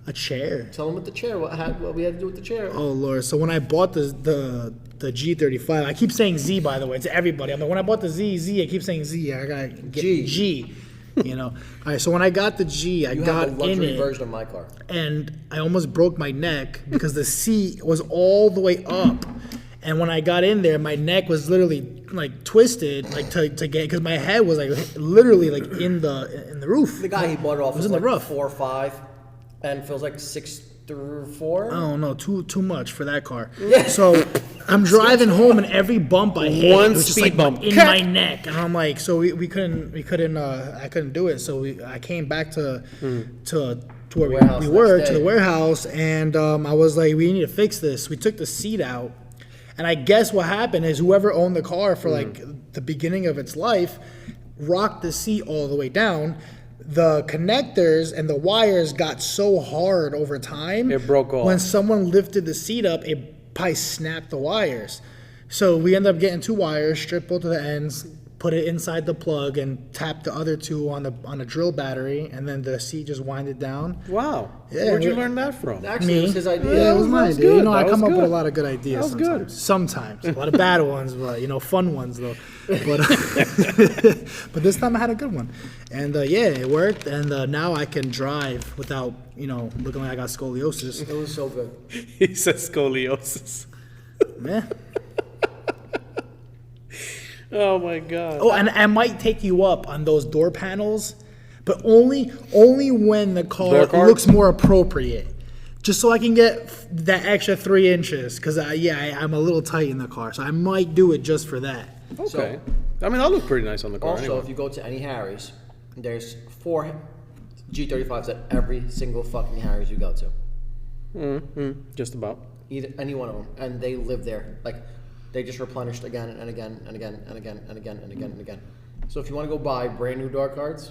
a chair. Tell them with the chair what we had to do with the chair. Oh Lord! So when I bought the G35, I keep saying Z, by the way, to everybody. I'm like, when I bought the Z, I keep saying Z. I gotta get G. You know. All right. So when I got the G, I You got have the in luxury it, version of my car. and I almost broke my neck because the seat was all the way up. And when I got in there, my neck was literally like twisted, like to get, because my head was like literally like in the roof. The guy he bought it off was was in the like rough. 4 or 5, and feels like 6 through 4. I don't know, too much for that car. So I'm driving home, and every bump I hit, One it was just speed like bump. in my neck, and I'm like, so we couldn't, I couldn't do it. So I came back to where Warehouse we were, next to the day. warehouse, and I was like, we need to fix this. We took the seat out, and I guess what happened is whoever owned the car for like the beginning of its life rocked the seat all the way down. The connectors and the wires got so hard over time. It broke off. When someone lifted the seat up, it probably snapped the wires. So we ended up getting 2 wires, stripped both of the ends, put it inside the plug, and tapped the other 2 on a drill battery, and then the seat just winded down. Wow. Yeah, Where'd you we- learn that from? Actually, it was his idea. Yeah, it was that my was idea. You good. know, I That come was up with a good. lot of good ideas. That was good. Sometimes a lot of bad ones, but fun ones though. But but this time I had a good one, and yeah, it worked. And now I can drive without looking like I got scoliosis. It was so good. He says scoliosis. Yeah. Oh my god. Oh, and I might take you up on those door panels, but only when the car Door card? looks more appropriate. Just so I can get that extra 3 inches, because I'm a little tight in the car, so I might do it just for that. Okay. I mean, that look pretty nice on the car. Also, anyway. if you go to any Harry's, there's 4 G35s at every single fucking Harry's you go to. Just about. Either any one of them, and they live there. Like, they just replenished again and again and again and again and again and again and again. So if you want to go buy brand new door cards,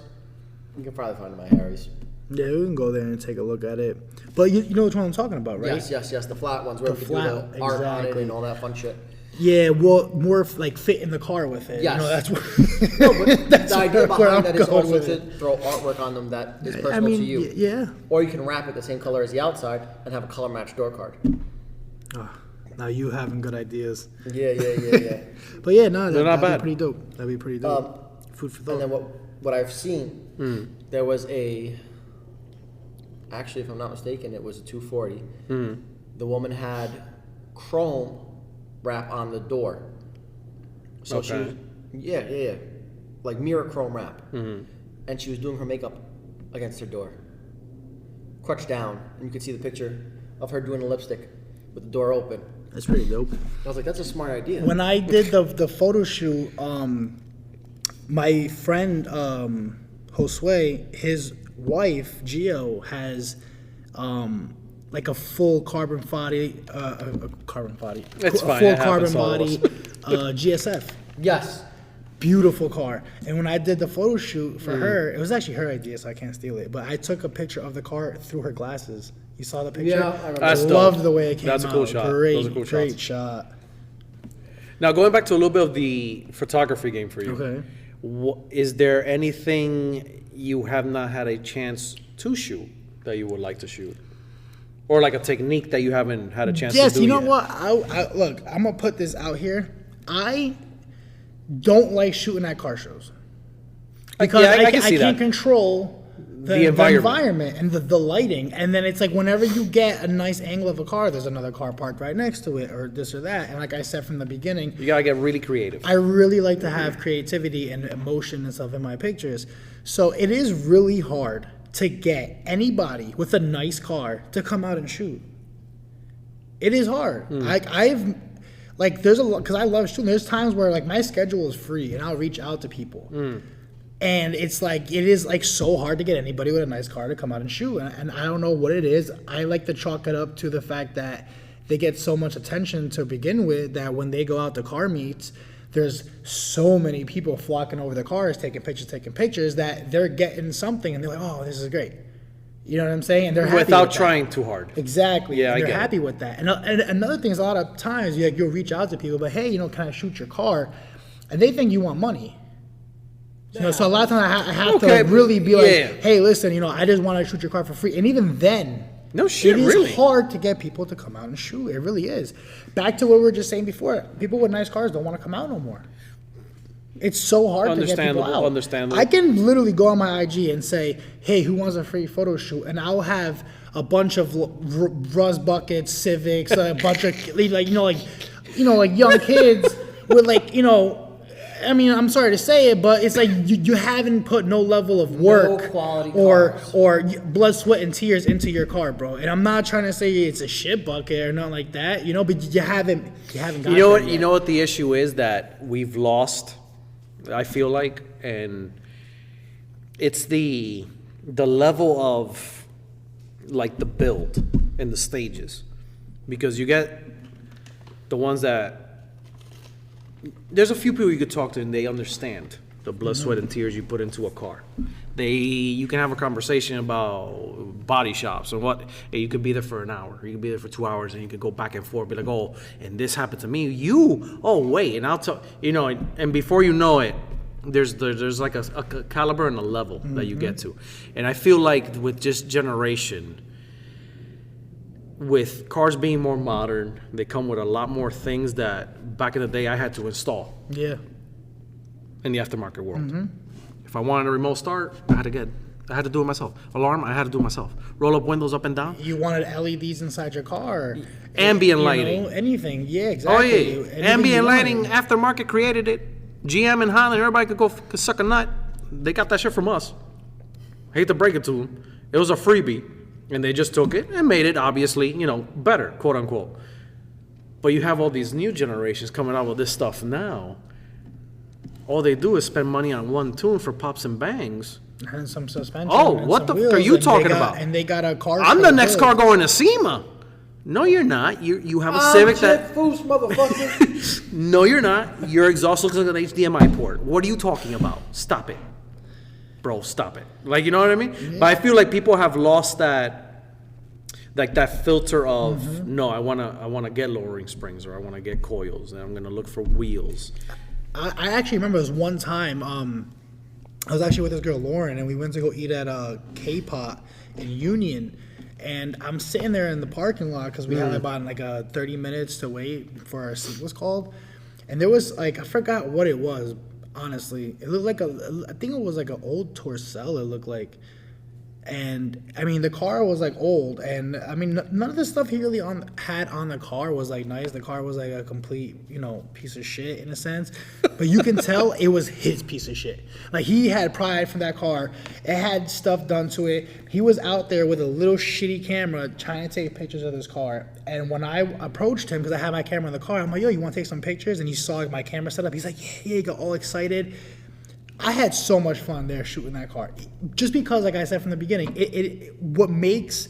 you can probably find them at Harry's. Yeah, we can go there and take a look at it. But you know which one I'm talking about, right? Yes, the flat ones where The we can do flat, the art on it exactly. and all that fun shit. Yeah, well, more like fit in the car with it. Yes. That's what. No, but That's the idea where I'm behind that is going also with to it. throw artwork on them that is personal I mean, to you. yeah. Or you can wrap it the same color as the outside and have a color matched door card. Now you having good ideas. Yeah. But yeah, no, They're not that'd bad. be pretty dope. That'd be pretty dope. Food for And thought. then what I've seen, there was actually, if I'm not mistaken, it was a 240. The woman had chrome wrap on the door. So she was, Okay. yeah, like mirror chrome wrap. And she was doing her makeup against her door, crutch down, and you could see the picture of her doing a lipstick with the door open. That's pretty dope. I was like, that's a smart idea. When I did the photo shoot, my friend Josue, his wife Gio has like a full carbon body, It's a fine, full it carbon happens to all of body GSF. Yes. Beautiful car. And when I did the photo shoot for her, it was actually her idea, so I can't steal it. But I took a picture of the car through her glasses. You saw the picture? Yeah, I remember. That's dope. Loved the way it came out. That's a cool shot. Great, Those are cool great shots. shot. Now, going back to a little bit of the photography game for you. Okay. Is there anything you have not had a chance to shoot that you would like to shoot? Or like a technique that you haven't had a chance to do Yes, you know yet? what? Look, I'm gonna put this out here. I don't like shooting at car shows because yeah, I can see I can't that. control The environment. and the lighting. And then it's like whenever you get a nice angle of a car, there's another car parked right next to it, or this or that. And like I said from the beginning, You gotta get really creative. I really like to have creativity and emotion and stuff in my pictures. So it is really hard to get anybody with a nice car to come out and shoot. It is hard. There's a lot, because I love shooting. There's times where like my schedule is free and I'll reach out to people. And it's like, it is like so hard to get anybody with a nice car to come out and shoot. And I don't know what it is. I like to chalk it up to the fact that they get so much attention to begin with that when they go out to car meets, there's so many people flocking over the cars, taking pictures that they're getting something and they're like, oh, this is great. You know what I'm saying? And they're happy Without with that. trying too hard. Exactly. Yeah, and I they're get it. happy with that. And another thing is a lot of times you'll reach out to people, but hey, can I shoot your car? And they think you want money. So a lot of times I have Okay, to really be like, yeah. hey, listen, I just want to shoot your car for free. And even then, No shit, it is really? hard to get people to come out and shoot. It really is. Back to what we were just saying before. People with nice cars don't want to come out no more. It's so hard to get people Understandable, out. understandable. I can literally go on my IG and say, hey, who wants a free photo shoot? And I'll have a bunch of rust buckets, Civics, a bunch of like young kids with I mean, I'm sorry to say it, but it's like you haven't put no level of work quality or cars. blood, sweat, and tears into your car, bro. And I'm not trying to say it's a shit bucket or nothing like that, but you haven't gotten You know what? there You yet. know what the issue is that we've lost. I feel like, and it's the level of like the build and the stages, because you get the ones that there's a few people you could talk to and they understand the blood, sweat, and tears you put into a car. You can have a conversation about body shops and what, and you could be there for an hour, you could be there for 2 hours, and you could go back and forth, be like, oh, and this happened to me. Oh, wait, and I'll tell, and before you know it, there's like a caliber and a level that you get to. And I feel like with just generation, with cars being more modern, they come with a lot more things that back in the day I had to install Yeah. in the aftermarket world. If I wanted a remote start, I had to do it myself. Alarm, I had to do it myself. Roll up windows up and down. You wanted LEDs inside your car. Ambient lighting. Anything. Yeah, Oh exactly. yeah, Anything ambient you lighting. wanted. Aftermarket created it. GM and Honda, everybody could suck a nut. They got that shit from us. Hate to break it to them. It was a freebie, and they just took it and made it obviously, better, quote unquote. But you have all these new generations coming out with this stuff now. All they do is spend money on one tune for pops and bangs. And some suspension. Oh, and what some the fuck are wheels, you and they talking got- about? And they got a car. I'm so the next good. car going to SEMA. No, you're not. You have a I'm Civic Jet that. Foose, motherfucker. No, you're not. Your exhaust looks like an HDMI port. What are you talking about? Stop it, bro. Stop it. Like, you know what I mean? Yeah. But I feel like people have lost that, like that filter of no. I wanna get lowering springs, or I wanna get coils, and I'm gonna look for wheels. I actually remember this one time. I was actually with this girl Lauren, and we went to go eat at K-Pot in Union. And I'm sitting there in the parking lot because we had about 30 minutes to wait for our seat was called. And there was I forgot what it was, honestly. It looked like I think it was like an old Torcel, it looked like. And I mean, the car was old, and I mean, none of the stuff he really had on the car was nice. The car was a complete, piece of shit in a sense. But you can tell it was his piece of shit. He had pride from that car. It had stuff done to it. He was out there with a little shitty camera trying to take pictures of this car. And when I approached him, because I had my camera in the car, I'm like, yo, you want to take some pictures? And he saw my camera set up. He's like, yeah, he got all excited. I had so much fun there shooting that car, just because, like I said from the beginning, what makes,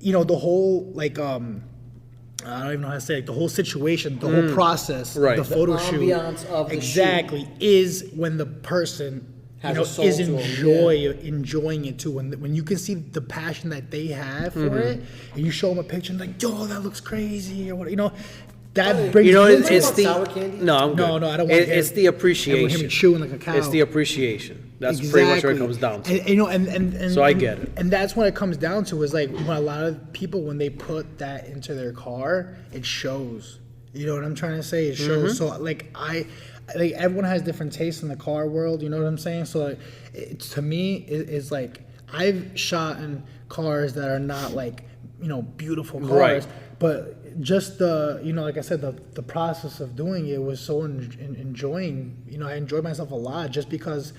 the whole I don't even know how to say it, the whole situation, the whole process, Right. the photo The shoot, ambiance of the exactly, is when the person Has a soul is to 'em, enjoying it too. When you can see the passion that they have for it, and you show them a picture and like, yo, that looks crazy, or what, that brings You know, It's it's about the sour candy? no, I'm good. No, I don't want It's the everyone hear me appreciation. chewing like a cow. It's the appreciation. That's pretty much what it comes down to. And, you know, and So I get it. And that's what it comes down to is like when a lot of people, when they put that into their car, it shows. You know what I'm trying to say? It shows. So like like everyone has different tastes in the car world. You know what I'm saying? So like, to me, it's like I've shot in cars that are not like, you know, beautiful cars, Right. but just the, you know, like I said, the process of doing it was so enjoying. You know, I enjoyed myself a lot just because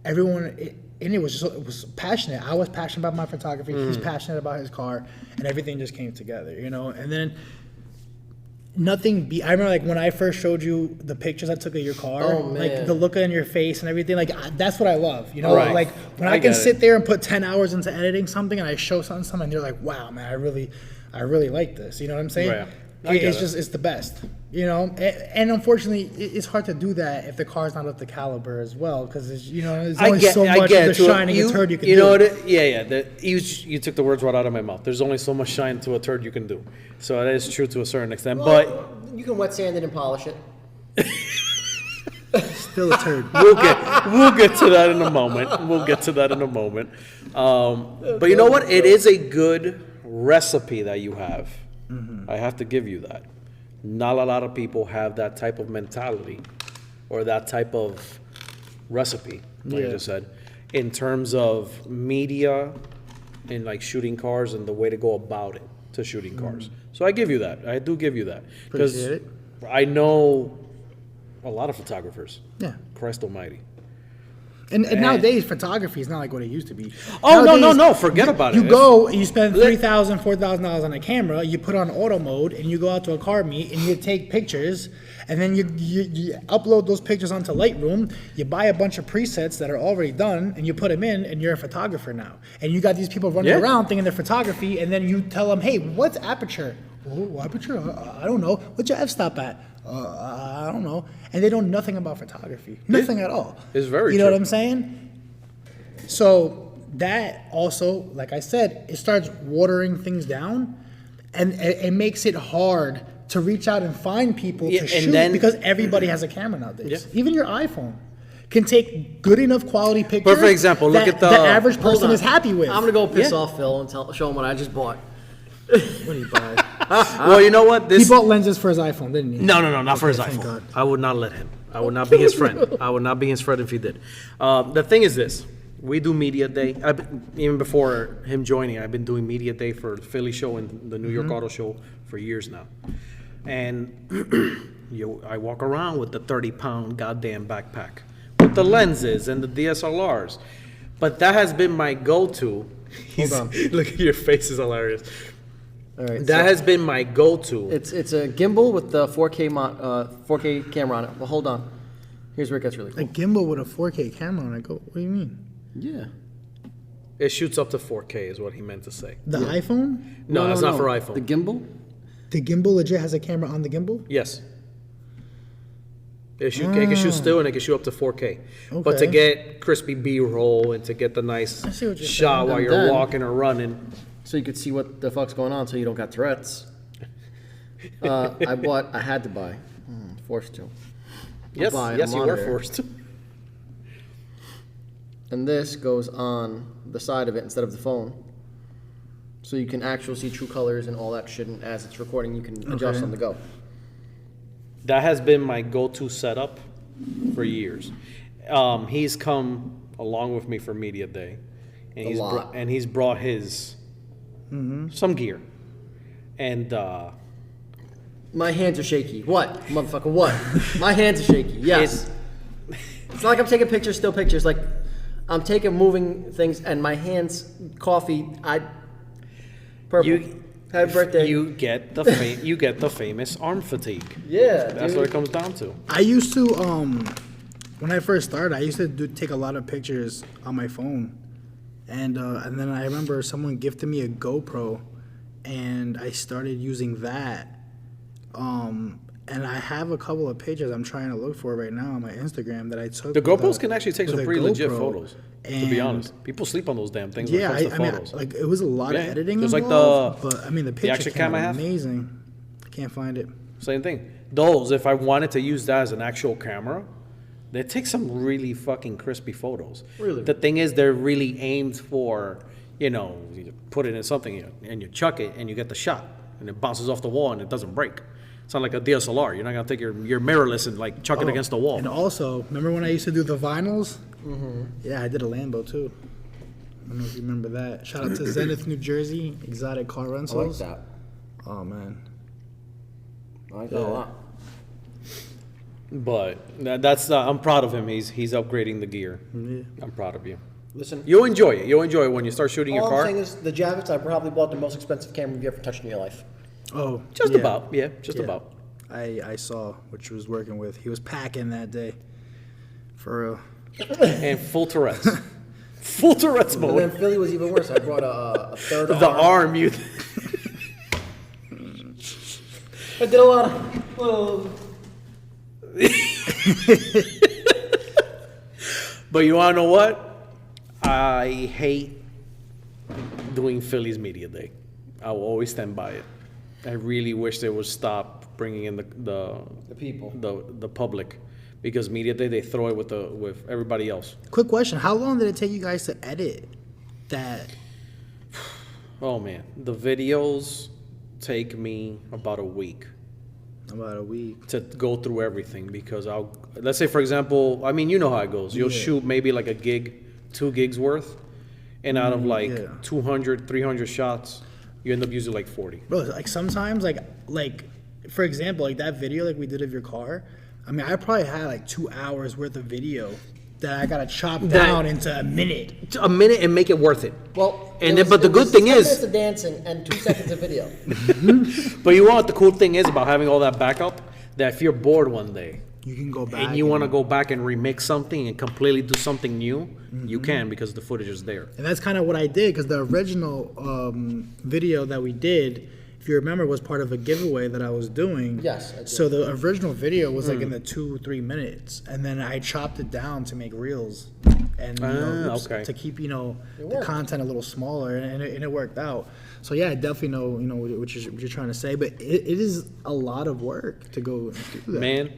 everyone in it was just, it was passionate. I was passionate about my photography. He's passionate about his car, and everything just came together. You know, and then. I remember like when I first showed you the pictures I took of your car, Oh, man. like the look in your face and everything, like that's what I love, you know? Right. Like when I I can get it. sit there and put 10 hours into editing something and I show something and you're like, wow, man, I really like this. You know what I'm saying? Right. I get It's it. just, it's the best, you know? And unfortunately, it's hard to do that if the car's not up to caliber as well, because you know, there's only so much of the shine and turd you can do. You know what? You took the words right out of my mouth. There's only so much shine to a turd you can do. So that is true to a certain extent. But You can wet sand it and polish it. Still a turd. we'll get to that in a moment. But you know what? It is a good recipe that you have. I have to give you that. Not a lot of people have that type of mentality or that type of recipe, like I just said, in terms of media and like shooting cars and the way to go about it to shooting cars. So I give you that. I do give you that. Because Appreciate it. I know a lot of photographers. Yeah. Christ almighty. And nowadays, photography is not like what it used to be. Oh, Nowadays, no, forget about it. You go, you spend $3,000, $4,000 on a camera, you put on auto mode, and you go out to a car meet, and you take pictures, and then you upload those pictures onto Lightroom, you buy a bunch of presets that are already done, and you put them in, and you're a photographer now. And you got these people running Yeah. around thinking they're photography, and then you tell them, hey, what's aperture? Oh, aperture? I don't know. What's your f-stop at? I don't know. And they know nothing about photography. Nothing at all. It's very You know true. what I'm saying? So that also, like I said, it starts watering things down, and it makes it hard to reach out and find people Yeah, to and shoot then- because everybody has a camera nowadays. Yeah. Even your iPhone can take good enough quality pictures. Perfect example. Look that at the- the average Hold person on. is happy with. I'm gonna go piss Yeah. off Phil and show him what I just bought. What do you buy? Well, you know what? He This bought lenses for his iPhone, didn't he? No, not for his thank iPhone. God. I would not let him. I would not be his friend. I would not be his friend if he did. The thing is this. We do media day. Even before him joining, I've been doing media day for the Philly show and the New York Auto Show for years now. And I walk around with the 30-pound goddamn backpack with the lenses and the DSLRs. But that has been my go-to. on. Look at your face, is hilarious. All right. That has been my go-to. It's a gimbal with the 4K camera on it. Well, hold on. Here's where it gets really A cool. gimbal with a 4K camera on it. What do you mean? Yeah. It shoots up to 4K is what he meant to say. The iPhone? No, it's not for iPhone. The gimbal? The gimbal legit has a camera on the gimbal? Yes. It can shoot still and it can shoot up to 4K. But to Okay. get crispy B-roll and to get the nice see what you're shot saying. while And you're then- walking or running. So you could see what the fuck's going on so you don't got Tourette's. I had to buy. Forced to. Yes, buy a yes, you were monitor. forced to. And this goes on the side of it instead of the phone. So you can actually see true colors and all that shit, and as it's recording, you can adjust on the go. That has been my go-to setup for years. He's come along with me for Media Day. And lot. he's brought his some gear. And My hands are shaky. What? Motherfucker, what? My hands are shaky. Yes. It's not like I'm taking pictures, still pictures. Like, I'm taking moving things, and my hands, coffee, purple. Happy birthday. You get the you get the famous arm fatigue. Yeah, That's dude. what it comes down to. I used to, when I first started, I used to take a lot of pictures on my phone. And then I remember someone gifted me a GoPro, and I started using that. And I have a couple of pictures I'm trying to look for right now on my Instagram that I took. The with GoPros a- can actually take with some a pretty legit GoPro. photos, to be And- honest. People sleep on those damn things Yeah, when it comes to I mean, photos. like it was a lot of Yeah, editing just like involved, but I mean the picture action came cam I out have. amazing. I can't find it. Same thing. Those, if I wanted to use that as an actual camera, they take some really fucking crispy photos. Really? The thing is, they're really aimed for, you put it in something and you chuck it and you get the shot and it bounces off the wall and it doesn't break. It's not like a DSLR. You're not gonna take your mirrorless and like chuck it against the wall. And also, remember when I used to do the vinyls? Mm-hmm. Yeah, I did a Lambo too. I don't know if you remember that. Shout out to Zenith, New Jersey, exotic car I like rentals. that. Oh man. I like that a lot. But that's I'm proud of him. He's upgrading the gear. Yeah. I'm proud of you. Listen, You'll enjoy it. You'll enjoy it when you start shooting your all I'm car. saying is the Javits, I probably bought the most expensive camera you've ever touched in your life. Oh, Just yeah. about, yeah, just Yeah. about. I saw what you was working with. He was packing that day. For real. And full Tourette's. Full Tourette's And then mode. Philly was even worse. I brought a third The arm. arm, you. I did a lot of... But you wanna know what? I hate doing Philly's Media Day. I will always stand by it. I really wish they would stop bringing in the people. the public, because Media Day they throw it with everybody else. Quick question: how long did it take you guys to edit that? Oh man, the videos take me about a week About a week. to go through everything, because let's say for example, I mean, you know how it goes. You'll Yeah. shoot maybe like a gig, 2 gigs worth, and out of like yeah. 200, 300 shots, you end up using like 40. Bro, like sometimes, like for example, like that video like we did of your car. I mean, I probably had like 2 hours worth of video that I gotta chop down into a minute. A minute and make it worth it. Well, And it then- was- but the it good was thing 10 is- minutes of dancing and 2 seconds of video. But you know what the cool thing is about having all that backup? That if you're bored one day You can go back and you want to go back and remix something and completely do something new, you can, because the footage is there. And that's kind of what I did, because the original video that we did, if you remember, was part of a giveaway that I was doing. Yes, I do. So the original video was like in the 2-3 minutes, and then I chopped it down to make reels, and okay. to keep the worked. content a little smaller, and it worked out. So yeah, I definitely know what you're trying to say, but it is a lot of work to go and do that. Man,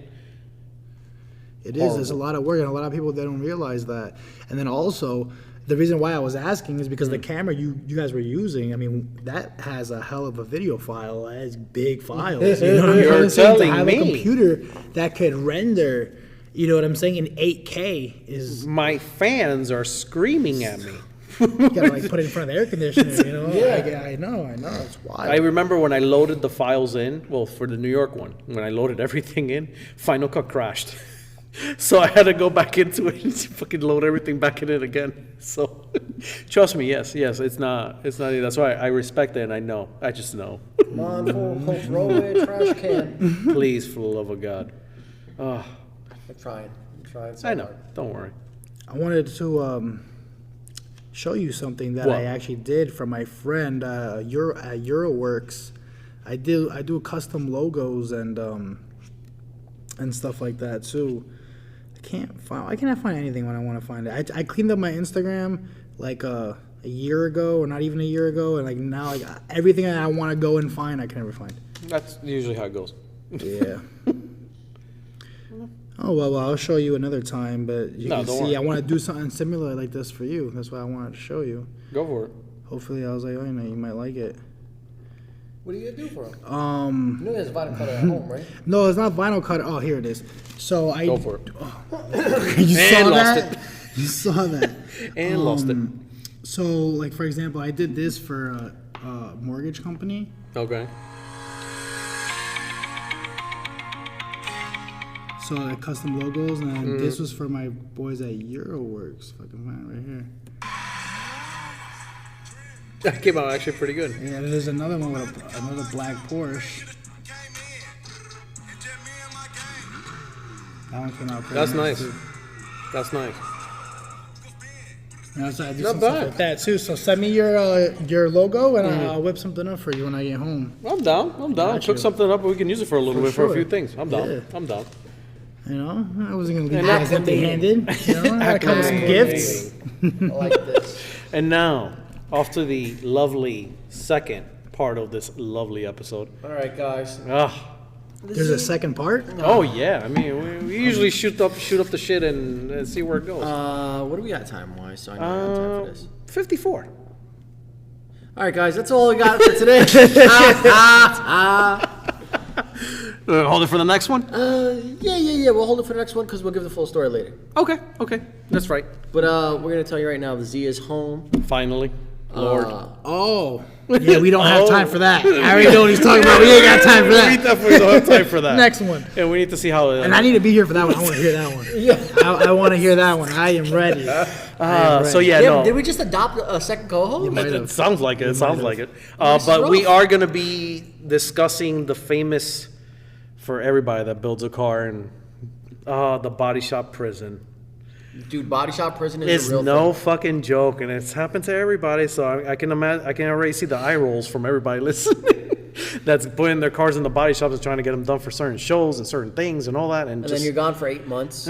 It is. There's a lot of work, and a lot of people, they don't realize that. And then also, the reason why I was asking is because the camera you guys were using, I mean, that has a hell of a video file. It has big files. You know what I'm You're saying? To telling have me. a computer that could render, you know what I'm saying, in 8K is, my fans are screaming at me. you gotta like put it in front of the air conditioner, you know? Yeah. I know, it's wild. I remember when I loaded the files in, well, for the New York one, when I loaded everything in, Final Cut crashed. So I had to go back into it and fucking load everything back in it again. So trust me, yes, it's not, that's why I respect it and I know. I just know. Come on, full throwaway trash can. Please, for the love of God. I'm trying so I know, hard. don't worry. I wanted to show you something that What? I actually did for my friend at Euroworks. I do custom logos and stuff like that too. I cannot find anything when I want to find it. I cleaned up my Instagram like a year ago, or not even a year ago, and like now, like everything that I want to go and find, I can never find. That's usually how it goes. Yeah. Oh well, I'll show you another time. But you No, can don't see, worry. I want to do something similar like this for you. That's why I wanted to show you. Go for it. Hopefully, I was like, oh, you might like it. What are you gonna do for him? Um, You know there's a vinyl cutter at home, right? no, it's not vinyl cut. Oh, here it is. So I Go for it. you And saw lost that? You saw that. And lost it. So, like for example, I did this for a mortgage company. Okay. So like custom logos, and this was for my boys at Euroworks. If I can find it right here. That came out actually pretty good. Yeah, there's another one with another black Porsche. That one came out pretty That's nice. too. That's nice. You know, so I do Not some stuff bad. like that too. So send me your logo, and I'll whip something up for you when I get home. I'm down. Got Cook you. something up and we can use it for a little For bit for a sure. few things. I'm down. Yeah. I'm down. You know, I wasn't gonna leave And you guys acclimating. empty-handed. You know, I gotta come with some gifts. I like this. And now, off to the lovely second part of this lovely episode. All right, guys. Ah, There's a second part? Oh yeah, I mean we usually shoot up the shit and see where it goes. What do we got time wise? So I know I have time for this. 54. All right, guys, that's all we got for today. Hold it for the next one. Yeah. We'll hold it for the next one because we'll give the full story later. Okay, that's right. But we're gonna tell you right now, the Z is home. Finally, Lord. Oh. Yeah, we don't have time for that. I already know what he's talking about. We ain't got time for We that. definitely don't have time for that. Next one. And we need to see how. And I need to be here for that one. I want to hear that one. Yeah. I want to hear that one. I am ready. So yeah, no. Did we just adopt a second co-host? It sounds like it. It sounds like it. But we are going to be discussing the famous, for everybody that builds a car, and the body shop prison. Dude, body shop prison is It's a real no thing. fucking joke, and it's happened to everybody. So I can imagine. I can already see the eye rolls from everybody listening. That's putting their cars in the body shops and trying to get them done for certain shows and certain things and all that. And And just then you're gone for 8 months.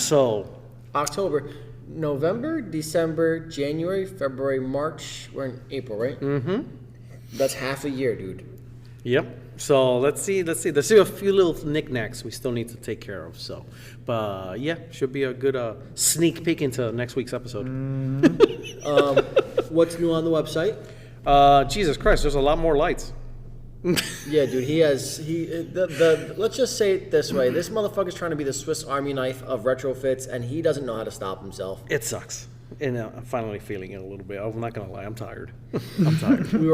so. October, November, December, January, February, March. We're in April, right? Mm-hmm. That's half a year, dude. Yep. So let's see. There's a few little knickknacks we still need to take care of. So, but yeah, should be a good sneak peek into next week's episode. What's new on the website? Jesus Christ, there's a lot more lights. Yeah, dude, let's just say it this way. This motherfucker's trying to be the Swiss Army knife of retrofits, and he doesn't know how to stop himself. It sucks. And I'm finally feeling it a little bit. I'm not gonna lie, I'm tired. I'm tired. We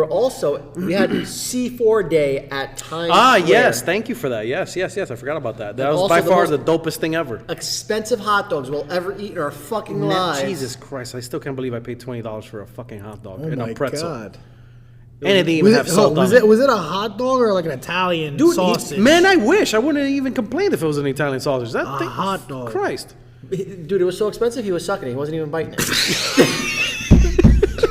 had C4 Day at Times Square. Yes, thank you for that. Yes. I forgot about that. That was also by the far most the dopest thing ever. Expensive hot dogs we'll ever eat in our fucking lives. Jesus Christ, I still can't believe I paid $20 for a fucking hot dog Oh and my a pretzel. God. And it didn't even have salt on it. Was it a hot dog or like an Italian sausage? Man, I wish. I wouldn't have even complained if it was an Italian sausage. That thing, hot dog. Christ. Dude, it was so expensive, he was sucking it. He wasn't even biting it.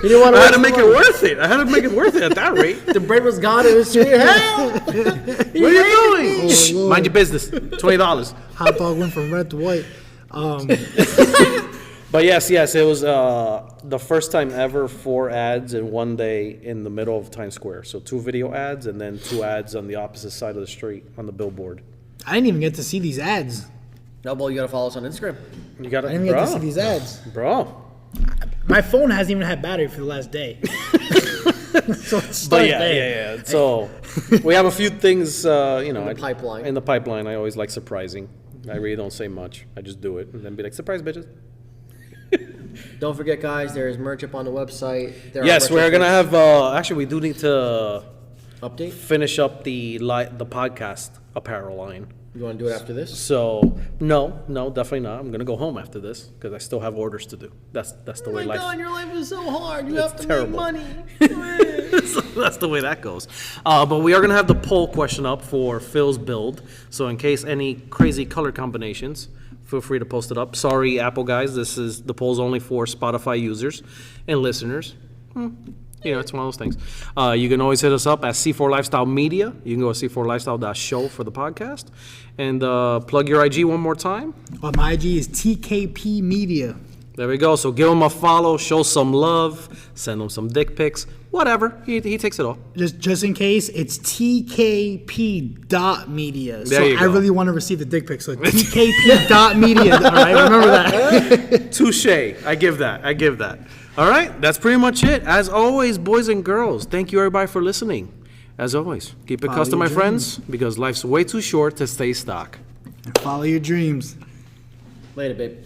He didn't want I had to make it worth it. I had to make it worth it at that rate. The bread was gone. It was sweet. Hell! What are you doing? Shh, Lord. mind your business. $20. Hot dog went from red to white. But yes, it was the first time ever 4 ads in one day in the middle of Times Square. So 2 video ads and then 2 ads on the opposite side of the street on the billboard. I didn't even get to see these ads. No, well, you gotta follow us on Instagram. You got I it, didn't even get to see these ads. bro. My phone hasn't even had battery for the last day. So it's But there. yeah. So we have a few things, in the pipeline. In the pipeline, I always like surprising. I really don't say much. I just do it and then be like, surprise, bitches. Don't forget, guys, there is merch up on the website. There are Yes, we're retro gonna kits. have. Actually, we do need to Update? finish up the podcast apparel line. You wanna do it after this? So no, definitely not. I'm gonna go home after this because I still have orders to do. That's the way life. your life is so hard. You It's have to terrible. make money. So that's the way that goes. But we are gonna have the poll question up for Phil's build. So in case any crazy color combinations, feel free to post it up. Sorry, Apple guys, the poll's only for Spotify users and listeners. It's one of those things. You can always hit us up at C4 Lifestyle Media. You can go to c4lifestyle.show for the podcast. And plug your IG one more time. My IG is TKP.Media. There we go. So give him a follow, show some love, send him some dick pics, whatever. He takes it all. Just in case, it's TKP.Media. So There you I go. really want to receive the dick pic. So TKP.Media. All right, remember that. Touche. I give that. All right. That's pretty much it. As always, boys and girls, thank you everybody for listening. As always, keep it Follow custom, my your friends, because life's way too short to stay stock. Follow your dreams. Later, babe.